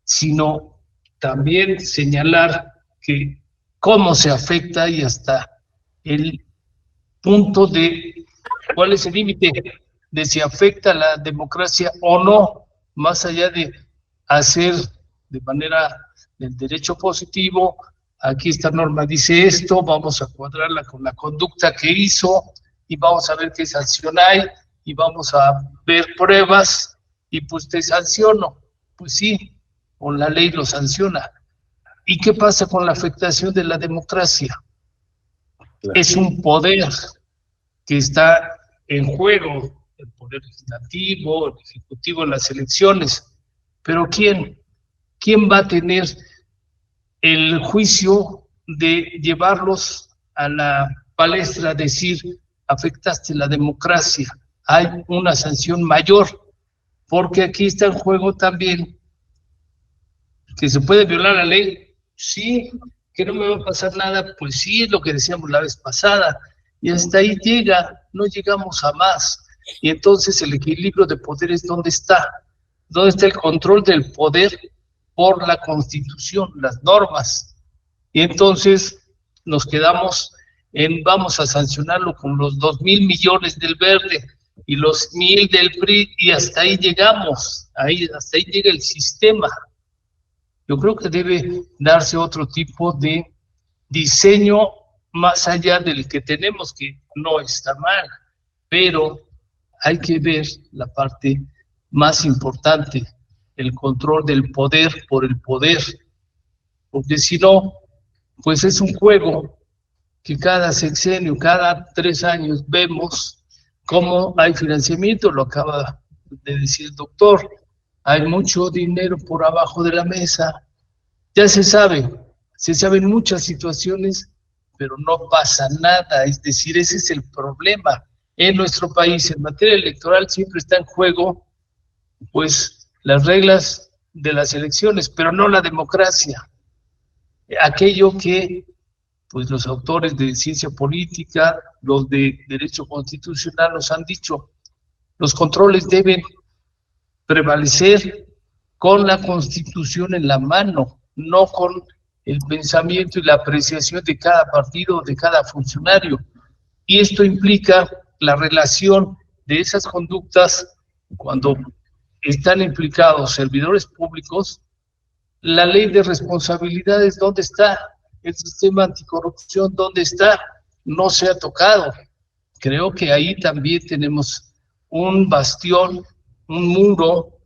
sino también señalar que cómo se afecta y hasta el punto de cuál es el límite de si afecta la democracia o no, más allá de hacer de manera del derecho positivo, aquí esta norma dice esto, vamos a cuadrarla con la conducta que hizo y vamos a ver qué sanción hay y vamos a ver pruebas y pues te sanciono. Pues sí, con la ley lo sanciona. ¿Y qué pasa con la afectación de la democracia? Claro. Es un poder que está en juego, el poder legislativo, el ejecutivo en las elecciones, pero ¿quién va a tener el juicio de llevarlos a la palestra, decir, afectaste la democracia? Hay una sanción mayor, porque aquí está en juego también que se puede violar la ley, sí, que no me va a pasar nada, pues sí, es lo que decíamos la vez pasada, y hasta ahí llega, no llegamos a más. Y entonces el equilibrio de poderes, ¿dónde está? ¿Dónde está el control del poder por la Constitución, las normas? Y entonces nos quedamos en vamos a sancionarlo con los 2,000 millones del Verde y los 1,000 del PRI, y hasta ahí llegamos, hasta ahí llega el sistema. Yo creo que debe darse otro tipo de diseño más allá del que tenemos, que no está mal, pero hay que ver la parte más importante, el control del poder por el poder, porque si no, pues es un juego que cada sexenio, cada 3 años vemos cómo hay financiamiento, lo acaba de decir el doctor, hay mucho dinero por abajo de la mesa, ya se saben muchas situaciones, pero no pasa nada, es decir, ese es el problema. En nuestro país, en materia electoral, siempre está en juego, pues, las reglas de las elecciones, pero no la democracia. Aquello que pues los autores de ciencia política, los de derecho constitucional nos han dicho, los controles deben prevalecer con la Constitución en la mano, no con el pensamiento y la apreciación de cada partido, de cada funcionario. Y esto implica la relación de esas conductas cuando están implicados servidores públicos. La ley de responsabilidades, ¿dónde está? El sistema anticorrupción, ¿dónde está? No se ha tocado. Creo que ahí también tenemos un bastión, un muro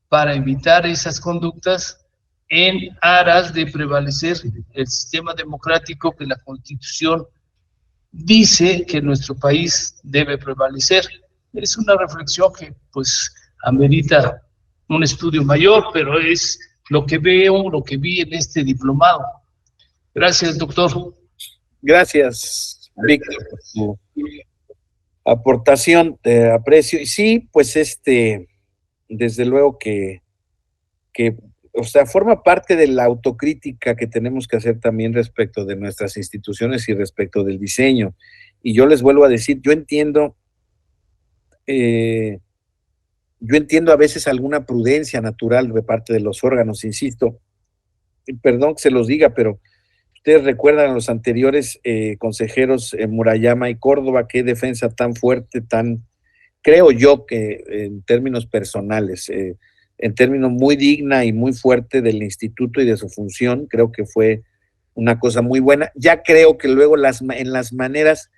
para evitar esas conductas en aras de prevalecer el sistema democrático que la Constitución dice que nuestro país debe prevalecer. Es una reflexión que pues amerita un estudio mayor, pero es lo que veo, lo que vi en este diplomado. Gracias, doctor. Gracias, Víctor, por tu aportación, te aprecio. Y sí, pues desde luego que, o sea, forma parte de la autocrítica que tenemos que hacer también respecto de nuestras instituciones y respecto del diseño. Y yo les vuelvo a decir, yo entiendo a veces alguna prudencia natural de parte de los órganos, insisto, y perdón que se los diga, pero ustedes recuerdan a los anteriores consejeros Murayama y Córdoba, qué defensa tan fuerte, creo yo que en términos personales, en términos muy digna y muy fuerte del instituto y de su función, creo que fue una cosa muy buena. Ya creo que luego en las maneras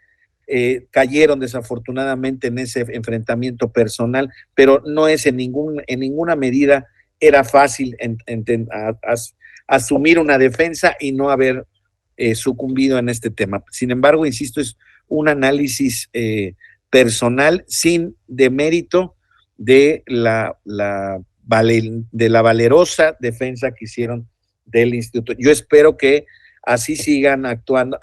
cayeron desafortunadamente en ese enfrentamiento personal, pero no es en ninguna medida era fácil asumir una defensa y no haber sucumbido en este tema. Sin embargo, insisto, es un análisis personal sin demérito de la valerosa defensa que hicieron del instituto. Yo espero que así sigan actuando.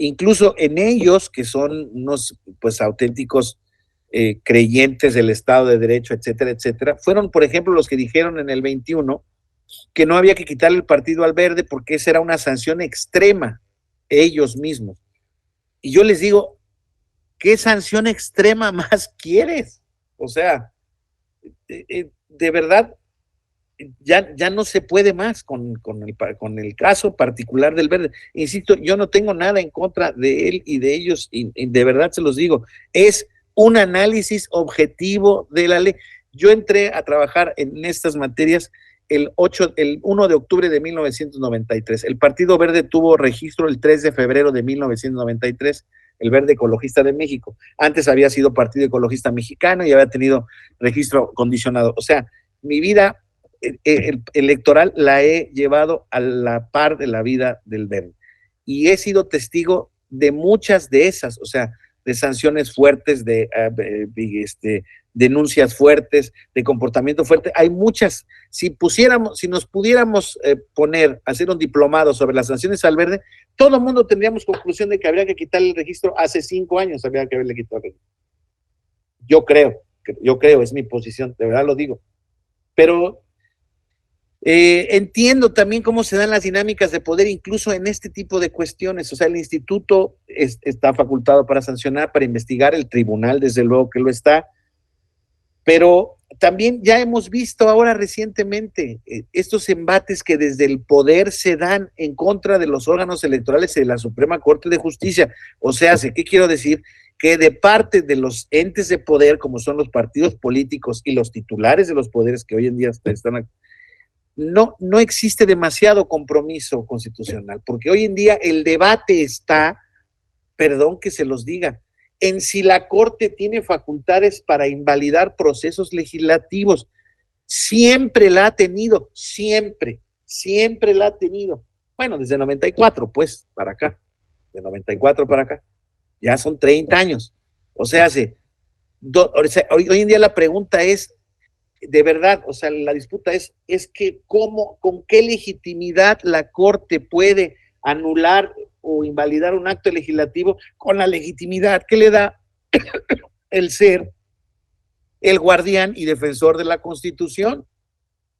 Incluso en ellos, que son unos pues auténticos creyentes del Estado de Derecho, etcétera, etcétera, fueron, por ejemplo, los que dijeron en el 21 que no había que quitarle el partido al Verde porque esa era una sanción extrema, ellos mismos. Y yo les digo, ¿qué sanción extrema más quieres? O sea, de verdad, ya no se puede más con el caso particular del Verde. Insisto, yo no tengo nada en contra de él y de ellos, y de verdad se los digo, es un análisis objetivo de la ley. Yo entré a trabajar en estas materias el 1 de octubre de 1993. El Partido Verde tuvo registro el 3 de febrero de 1993, el Verde Ecologista de México. Antes había sido Partido Ecologista Mexicano y había tenido registro condicionado. O sea, mi vida electoral la he llevado a la par de la vida del Verde. Y he sido testigo de muchas de esas, o sea, de sanciones fuertes, de denuncias fuertes, de comportamiento fuerte. Hay muchas. Si nos pudiéramos hacer un diplomado sobre las sanciones al Verde, todo el mundo tendríamos conclusión de que habría que quitarle el registro. Hace 5 años habría que haberle quitado el registro. Yo creo, es mi posición, de verdad lo digo. Pero entiendo también cómo se dan las dinámicas de poder, incluso en este tipo de cuestiones. O sea, el instituto está facultado para sancionar, para investigar, el tribunal desde luego que lo está, pero también ya hemos visto ahora recientemente estos embates que desde el poder se dan en contra de los órganos electorales de la Suprema Corte de Justicia. O sea, ¿qué quiero decir? Que de parte de los entes de poder, como son los partidos políticos y los titulares de los poderes que hoy en día están, no existe demasiado compromiso constitucional, porque hoy en día el debate está, perdón que se los diga, en si la Corte tiene facultades para invalidar procesos legislativos. Siempre la ha tenido, siempre la ha tenido. Bueno, desde 94, pues, para acá, de 94 para acá, ya son 30 años. O sea, hoy en día la pregunta es, de verdad, o sea, la disputa es que con qué legitimidad la Corte puede anular o invalidar un acto legislativo con la legitimidad que le da el ser el guardián y defensor de la Constitución.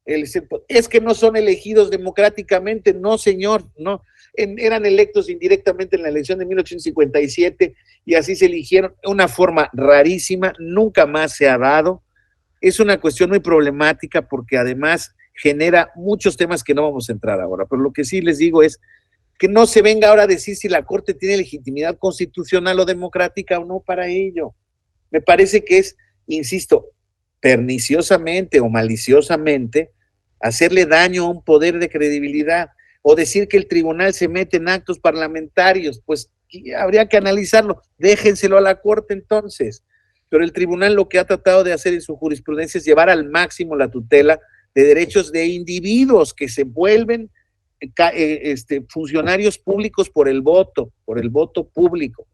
Es que no son elegidos democráticamente, no, señor, no. eran electos indirectamente en la elección de 1857 y así se eligieron, una forma rarísima, nunca más se ha dado. Es una cuestión muy problemática porque además genera muchos temas que no vamos a entrar ahora, pero lo que sí les digo es que no se venga ahora a decir si la Corte tiene legitimidad constitucional o democrática o no para ello. Me parece que es, insisto, perniciosamente o maliciosamente hacerle daño a un poder de credibilidad o decir que el tribunal se mete en actos parlamentarios, pues habría que analizarlo, déjenselo a la Corte entonces. Pero el tribunal lo que ha tratado de hacer en su jurisprudencia es llevar al máximo la tutela de derechos de individuos que se vuelven funcionarios públicos por el voto público.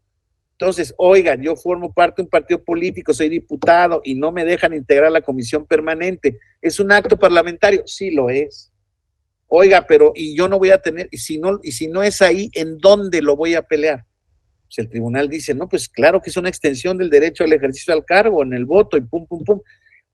Entonces, oigan, yo formo parte de un partido político, soy diputado y no me dejan integrar la comisión permanente. ¿Es un acto parlamentario? Sí lo es. Oiga, pero y yo no voy a tener, y si no es ahí, ¿en dónde lo voy a pelear? Pues el tribunal dice, no, pues claro que es una extensión del derecho al ejercicio del cargo, en el voto, y pum, pum, pum.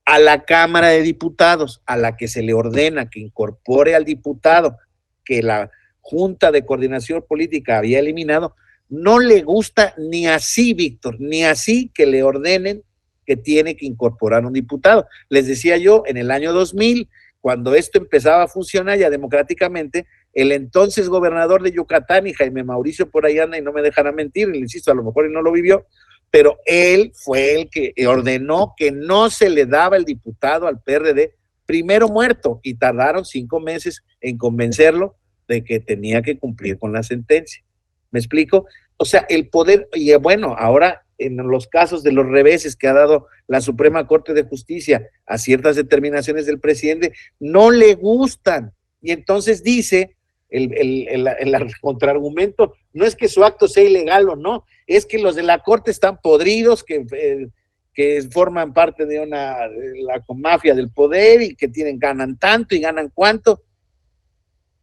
A la Cámara de Diputados, a la que se le ordena que incorpore al diputado que la Junta de Coordinación Política había eliminado, no le gusta ni así, Víctor, ni así que le ordenen que tiene que incorporar un diputado. Les decía yo, en el año 2000, cuando esto empezaba a funcionar ya democráticamente, el entonces gobernador de Yucatán, y Jaime Mauricio por ahí anda y no me dejará mentir, le insisto, a lo mejor él no lo vivió, pero él fue el que ordenó que no se le daba el diputado al PRD, primero muerto, y tardaron 5 meses en convencerlo de que tenía que cumplir con la sentencia. ¿Me explico? O sea, el poder, y bueno, ahora en los casos de los reveses que ha dado la Suprema Corte de Justicia a ciertas determinaciones del presidente, no le gustan. Y entonces dice el contraargumento, no es que su acto sea ilegal o no, es que los de la Corte están podridos, que forman parte de la mafia del poder y que ganan tanto y ganan cuánto.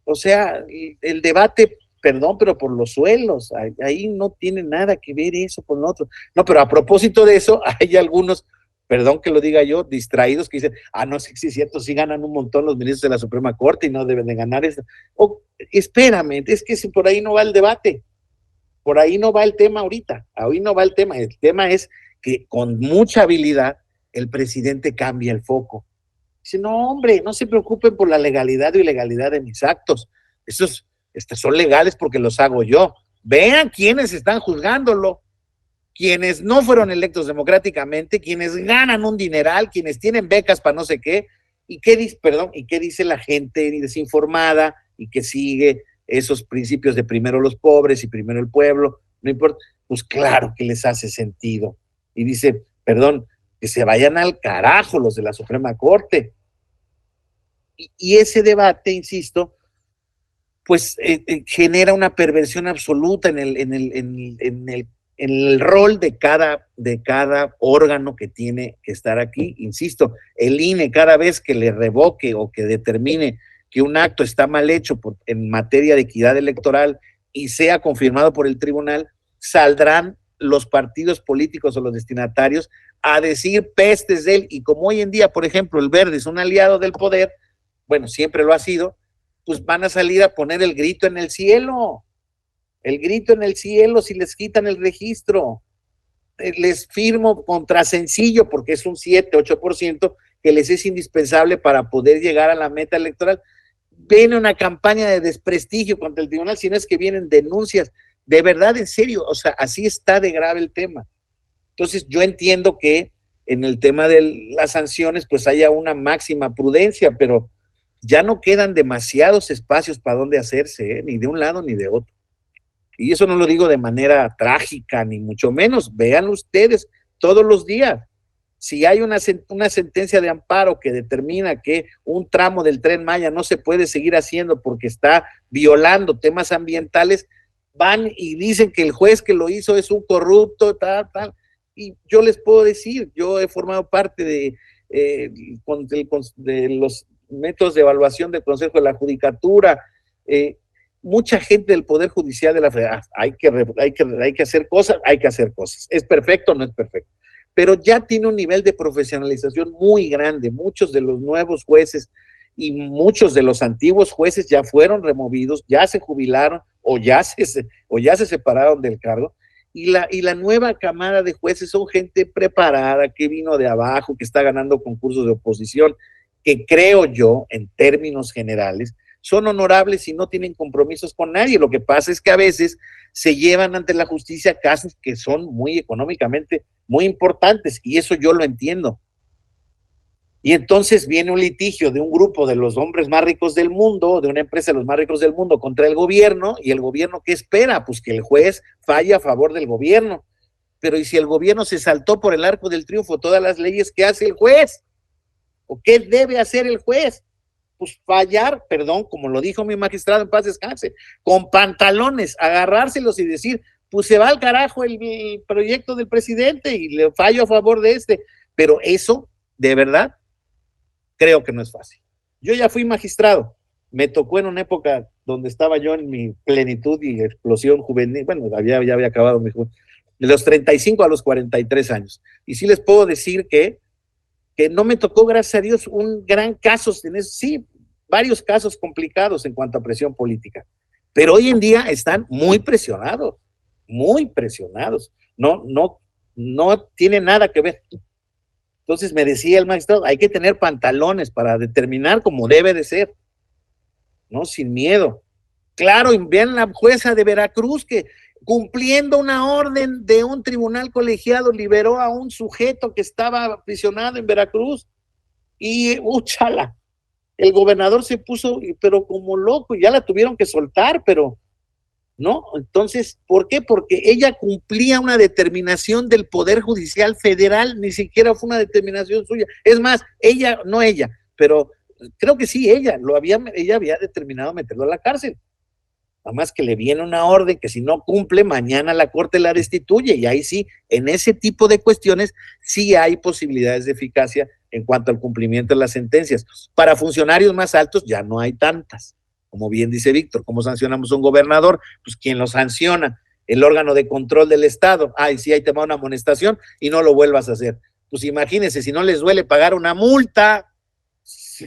O sea, el debate, perdón, pero por los suelos, ahí no tiene nada que ver eso con lo otro. No, pero a propósito de eso, hay algunos, perdón que lo diga yo, distraídos que dicen, no, sí es cierto, sí ganan un montón los ministros de la Suprema Corte y no deben de ganar eso. Espérame, es que si por ahí no va el debate, por ahí no va el tema ahorita, ahí no va el tema es que con mucha habilidad el presidente cambia el foco. Dice, no, hombre, no se preocupen por la legalidad o ilegalidad de mis actos. Estos son legales porque los hago yo. Vean quiénes están juzgándolo. Quienes no fueron electos democráticamente, quienes ganan un dineral, quienes tienen becas para no sé qué. ¿Y qué dice la gente desinformada y que sigue esos principios de primero los pobres y primero el pueblo? No importa. Pues claro que les hace sentido. Y dice, perdón, que se vayan al carajo los de la Suprema Corte. Y ese debate, insisto, pues genera una perversión absoluta en el rol de cada órgano que tiene que estar aquí. Insisto, el INE cada vez que le revoque o que determine que un acto está mal hecho en materia de equidad electoral y sea confirmado por el tribunal, saldrán los partidos políticos o los destinatarios a decir pestes de él, y como hoy en día, por ejemplo, el Verde es un aliado del poder, bueno, siempre lo ha sido, pues van a salir a poner el grito en el cielo si les quitan el registro. Les firmo contra sencillo, porque es un 7-8% que les es indispensable para poder llegar a la meta electoral. Viene una campaña de desprestigio contra el tribunal, si no es que vienen denuncias. De verdad, en serio, o sea, así está de grave el tema. Entonces, yo entiendo que en el tema de las sanciones, pues haya una máxima prudencia, pero ya no quedan demasiados espacios para dónde hacerse, ni de un lado ni de otro. Y eso no lo digo de manera trágica, ni mucho menos. Vean ustedes todos los días. Si hay una sentencia de amparo que determina que un tramo del Tren Maya no se puede seguir haciendo porque está violando temas ambientales, van y dicen que el juez que lo hizo es un corrupto, tal. Y yo les puedo decir, yo he formado parte de los métodos de evaluación del Consejo de la Judicatura. Mucha gente del Poder Judicial de la Federación, hay que hacer cosas, ¿Es perfecto? No es perfecto. Pero ya tiene un nivel de profesionalización muy grande. Muchos de los nuevos jueces y muchos de los antiguos jueces ya fueron removidos, ya se jubilaron o ya se separaron del cargo, y la nueva camada de jueces son gente preparada, que vino de abajo, que está ganando concursos de oposición, que creo yo, en términos generales, son honorables y no tienen compromisos con nadie. Lo que pasa es que a veces se llevan ante la justicia casos que son muy económicamente muy importantes, y eso yo lo entiendo. Y entonces viene un litigio de un grupo de los hombres más ricos del mundo, de una empresa de los más ricos del mundo contra el gobierno, y el gobierno, ¿qué espera? Pues que el juez falle a favor del gobierno. Pero ¿y si el gobierno se saltó por el arco del triunfo todas las leyes, qué hace el juez? ¿O qué debe hacer el juez? Pues fallar, perdón, como lo dijo mi magistrado en paz descanse, con pantalones, agarrárselos y decir, pues se va al carajo el proyecto del presidente y le fallo a favor de este. Pero eso, de verdad, creo que no es fácil. Yo ya fui magistrado, me tocó en una época donde estaba yo en mi plenitud y explosión juvenil, bueno, ya había acabado mi juventud, de los 35 a los 43 años. Y sí les puedo decir que no me tocó, gracias a Dios, un gran caso, sí, varios casos complicados en cuanto a presión política, pero hoy en día están muy presionados, no tiene nada que ver. Entonces me decía el magistrado, hay que tener pantalones para determinar como debe de ser, ¿no? Sin miedo. Claro, y vean la jueza de Veracruz que cumpliendo una orden de un tribunal colegiado liberó a un sujeto que estaba aprisionado en Veracruz y úchala, el gobernador se puso, pero como loco, ya la tuvieron que soltar, pero ¿no? Entonces, ¿por qué? Porque ella cumplía una determinación del Poder Judicial Federal, ni siquiera fue una determinación suya. Es más, pero creo que sí, ella había determinado meterlo a la cárcel. Nada más que le viene una orden que si no cumple, mañana la Corte la destituye, y ahí sí, en ese tipo de cuestiones, sí hay posibilidades de eficacia en cuanto al cumplimiento de las sentencias. Para funcionarios más altos ya no hay tantas. Como bien dice Víctor, ¿cómo sancionamos a un gobernador? Pues ¿quién lo sanciona? El órgano de control del Estado. Ay, sí, ahí te va una amonestación y no lo vuelvas a hacer. Pues imagínense, si no les duele pagar una multa,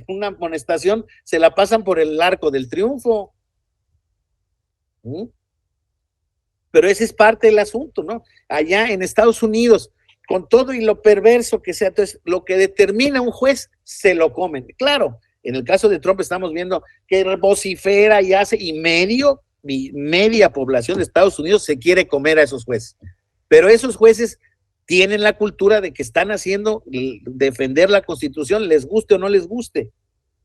una amonestación, se la pasan por el arco del triunfo. Pero ese es parte del asunto, ¿no? Allá en Estados Unidos, con todo y lo perverso que sea, entonces lo que determina un juez, se lo comen. Claro, en el caso de Trump estamos viendo que vocifera y hace, y media población de Estados Unidos se quiere comer a esos jueces. Pero esos jueces tienen la cultura de que están haciendo defender la Constitución, les guste o no les guste.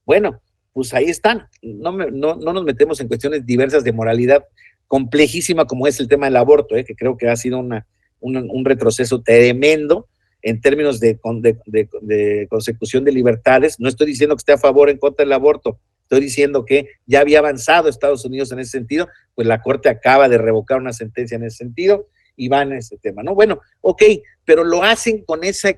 Bueno, pues ahí están. No nos metemos en cuestiones diversas de moralidad complejísima como es el tema del aborto, que creo que ha sido un retroceso tremendo en términos de consecución de libertades. No estoy diciendo que esté a favor o en contra del aborto, estoy diciendo que ya había avanzado Estados Unidos en ese sentido, pues la Corte acaba de revocar una sentencia en ese sentido y va en ese tema, ¿no? Bueno, ok, pero lo hacen con esa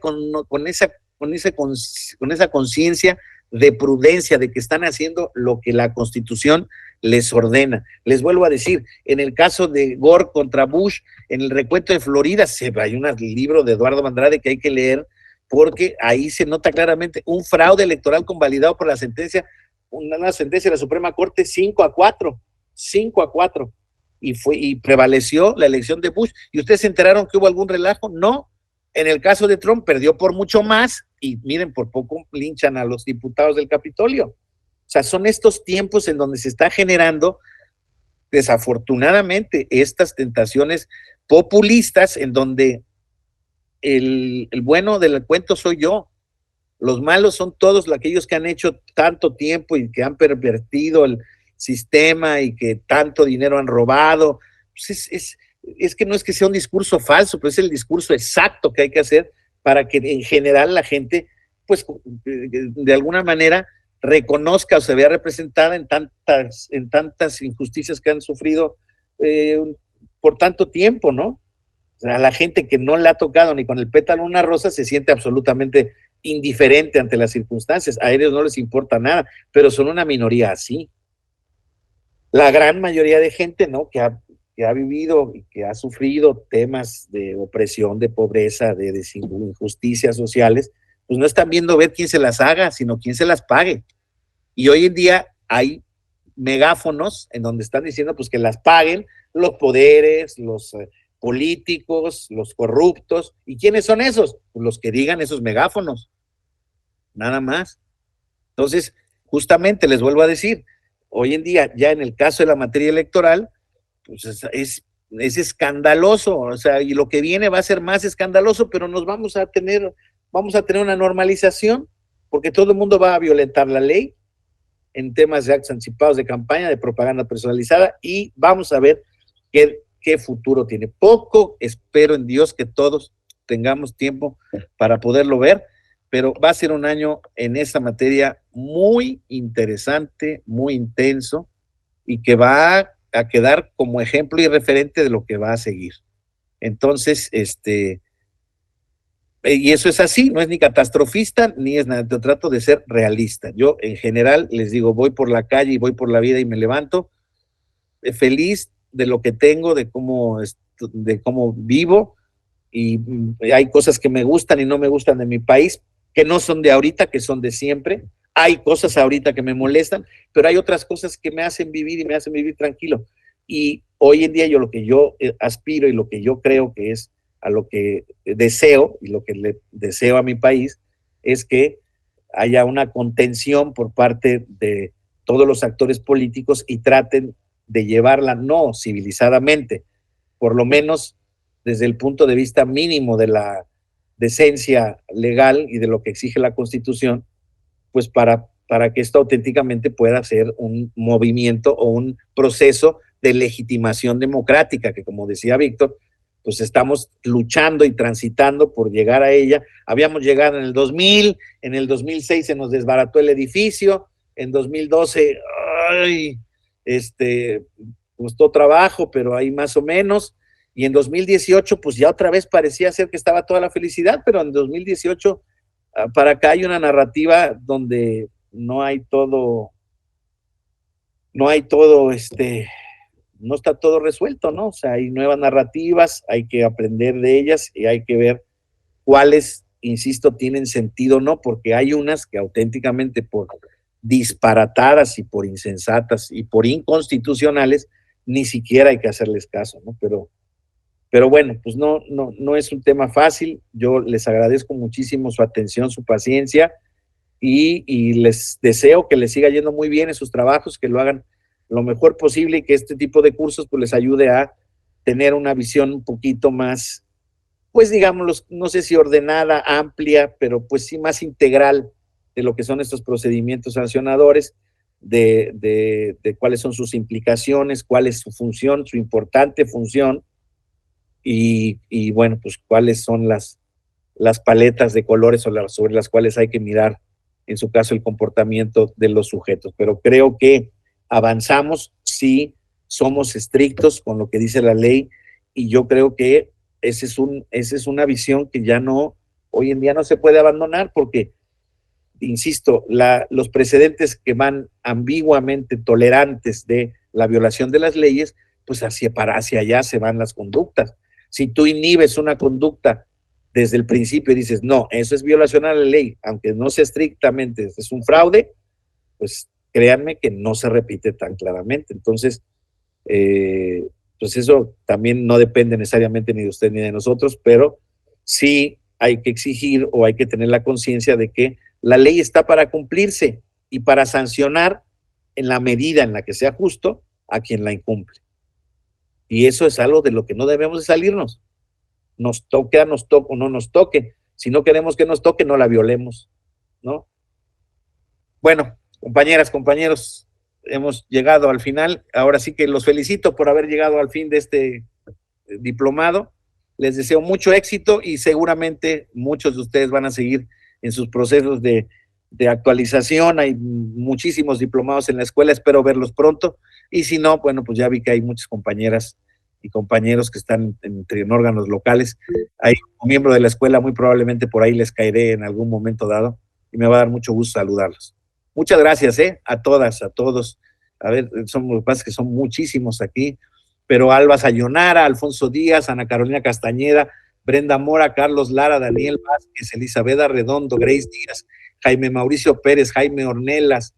conciencia de prudencia, de que están haciendo lo que la Constitución les ordena. Les vuelvo a decir, en el caso de Gore contra Bush, en el recuento de Florida, hay un libro de Eduardo Andrade que hay que leer, porque ahí se nota claramente un fraude electoral convalidado por la sentencia, una sentencia de la Suprema Corte 5-4, y prevaleció la elección de Bush. ¿Y ustedes se enteraron que hubo algún relajo? No. En el caso de Trump perdió por mucho más, y miren, por poco linchan a los diputados del Capitolio. O sea, son estos tiempos en donde se está generando, desafortunadamente, estas tentaciones populistas en donde el bueno del cuento soy yo. Los malos son todos aquellos que han hecho tanto tiempo y que han pervertido el sistema y que tanto dinero han robado. Pues es que no es que sea un discurso falso, pero es el discurso exacto que hay que hacer para que en general la gente, pues, de alguna manera reconozca o se vea representada en tantas injusticias que han sufrido por tanto tiempo, ¿no? O sea, la gente que no le ha tocado ni con el pétalo una rosa se siente absolutamente indiferente ante las circunstancias. A ellos no les importa nada, pero son una minoría así. La gran mayoría de gente, ¿no?, que ha vivido y que ha sufrido temas de opresión, de pobreza, de injusticias sociales, pues no están viendo ver quién se las haga, sino quién se las pague. Y hoy en día hay megáfonos en donde están diciendo pues que las paguen los poderes, los políticos, los corruptos. ¿Y quiénes son esos? Pues los que digan esos megáfonos, nada más. Entonces, justamente les vuelvo a decir, hoy en día, ya en el caso de la materia electoral, pues es escandaloso, o sea, y lo que viene va a ser más escandaloso, pero vamos a tener una normalización, porque todo el mundo va a violentar la ley en temas de actos anticipados de campaña, de propaganda personalizada, y vamos a ver qué futuro tiene. Poco espero en Dios que todos tengamos tiempo para poderlo ver, pero va a ser un año en esta materia muy interesante, muy intenso, y que va a quedar como ejemplo y referente de lo que va a seguir. Entonces, y eso es así, no es ni catastrofista, ni es nada, trato de ser realista. Yo, en general, les digo, voy por la calle y voy por la vida y me levanto feliz de lo que tengo, de cómo vivo, y hay cosas que me gustan y no me gustan de mi país, que no son de ahorita, que son de siempre. Hay cosas ahorita que me molestan, pero hay otras cosas que me hacen vivir y me hacen vivir tranquilo. Y hoy en día lo que yo aspiro y lo que yo creo que es a lo que deseo y lo que le deseo a mi país es que haya una contención por parte de todos los actores políticos y traten de llevarla no civilizadamente, por lo menos desde el punto de vista mínimo de la decencia legal y de lo que exige la Constitución, pues para que esto auténticamente pueda ser un movimiento o un proceso de legitimación democrática, que como decía Víctor, pues estamos luchando y transitando por llegar a ella. Habíamos llegado en el 2000, en el 2006 se nos desbarató el edificio, en 2012, costó trabajo, pero ahí más o menos, y en 2018 pues ya otra vez parecía ser que estaba toda la felicidad, pero en 2018 para acá hay una narrativa donde no está todo resuelto, ¿no? O sea, hay nuevas narrativas, hay que aprender de ellas y hay que ver cuáles, insisto, tienen sentido o no, porque hay unas que auténticamente por disparatadas y por insensatas y por inconstitucionales, ni siquiera hay que hacerles caso, ¿no? Pero bueno, pues no es un tema fácil. Yo les agradezco muchísimo su atención, su paciencia, y les deseo que les siga yendo muy bien en sus trabajos, que lo hagan lo mejor posible y que este tipo de cursos pues les ayude a tener una visión un poquito más, pues digámoslo, no sé si ordenada, amplia, pero pues sí más integral de lo que son estos procedimientos sancionadores, de cuáles son sus implicaciones, cuál es su función, su importante función, y bueno, pues cuáles son las paletas de colores sobre las cuales hay que mirar, en su caso, el comportamiento de los sujetos. Pero creo que avanzamos si somos estrictos con lo que dice la ley, y yo creo que esa es una visión que ya hoy en día no se puede abandonar, porque, insisto, los precedentes que van ambiguamente tolerantes de la violación de las leyes, pues hacia allá se van las conductas. Si tú inhibes una conducta desde el principio y dices, no, eso es violación a la ley, aunque no sea estrictamente, es un fraude, pues créanme que no se repite tan claramente. Entonces, pues eso también no depende necesariamente ni de usted ni de nosotros, pero sí hay que exigir o hay que tener la conciencia de que la ley está para cumplirse y para sancionar en la medida en la que sea justo a quien la incumple. Y eso es algo de lo que no debemos de salirnos. Nos toque o no nos toque. Si no queremos que nos toque, no la violemos, ¿no? Bueno, compañeras, compañeros, hemos llegado al final. Ahora sí que los felicito por haber llegado al fin de este diplomado. Les deseo mucho éxito y seguramente muchos de ustedes van a seguir en sus procesos de actualización. Hay muchísimos diplomados en la escuela, espero verlos pronto. Y si no, bueno, pues ya vi que hay muchas compañeras y compañeros que están en órganos locales. Hay un miembro de la escuela, muy probablemente por ahí les caeré en algún momento dado, y me va a dar mucho gusto saludarlos. Muchas gracias, a todas, a todos. A ver, pasa que son muchísimos aquí, pero Alba Sayonara, Alfonso Díaz, Ana Carolina Castañeda, Brenda Mora, Carlos Lara, Daniel Vázquez, Elizabeth Arredondo, Grace Díaz, Jaime Mauricio Pérez, Jaime Ornelas,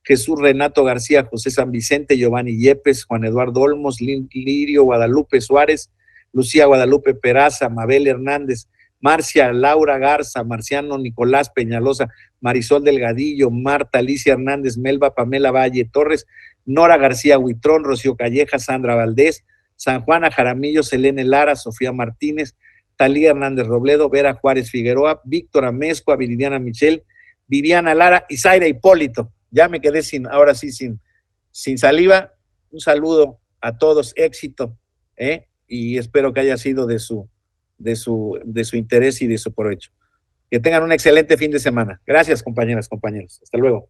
Jesús Renato García, José San Vicente, Giovanni Yepes, Juan Eduardo Olmos, Lirio Guadalupe Suárez, Lucía Guadalupe Peraza, Mabel Hernández, Marcia Laura Garza, Marciano Nicolás Peñalosa, Marisol Delgadillo, Marta Alicia Hernández, Melba Pamela Valle Torres, Nora García Huitrón, Rocío Calleja, Sandra Valdés, San Juana Jaramillo, Selene Lara, Sofía Martínez, Talía Hernández Robledo, Vera Juárez Figueroa, Víctor Amezcua, Viridiana Michel, Viviana Lara y Zaira Hipólito. Ya me quedé ahora sí sin saliva. Un saludo a todos, éxito, y espero que haya sido de su interés y de su provecho. Que tengan un excelente fin de semana. Gracias, compañeras, compañeros. Hasta luego.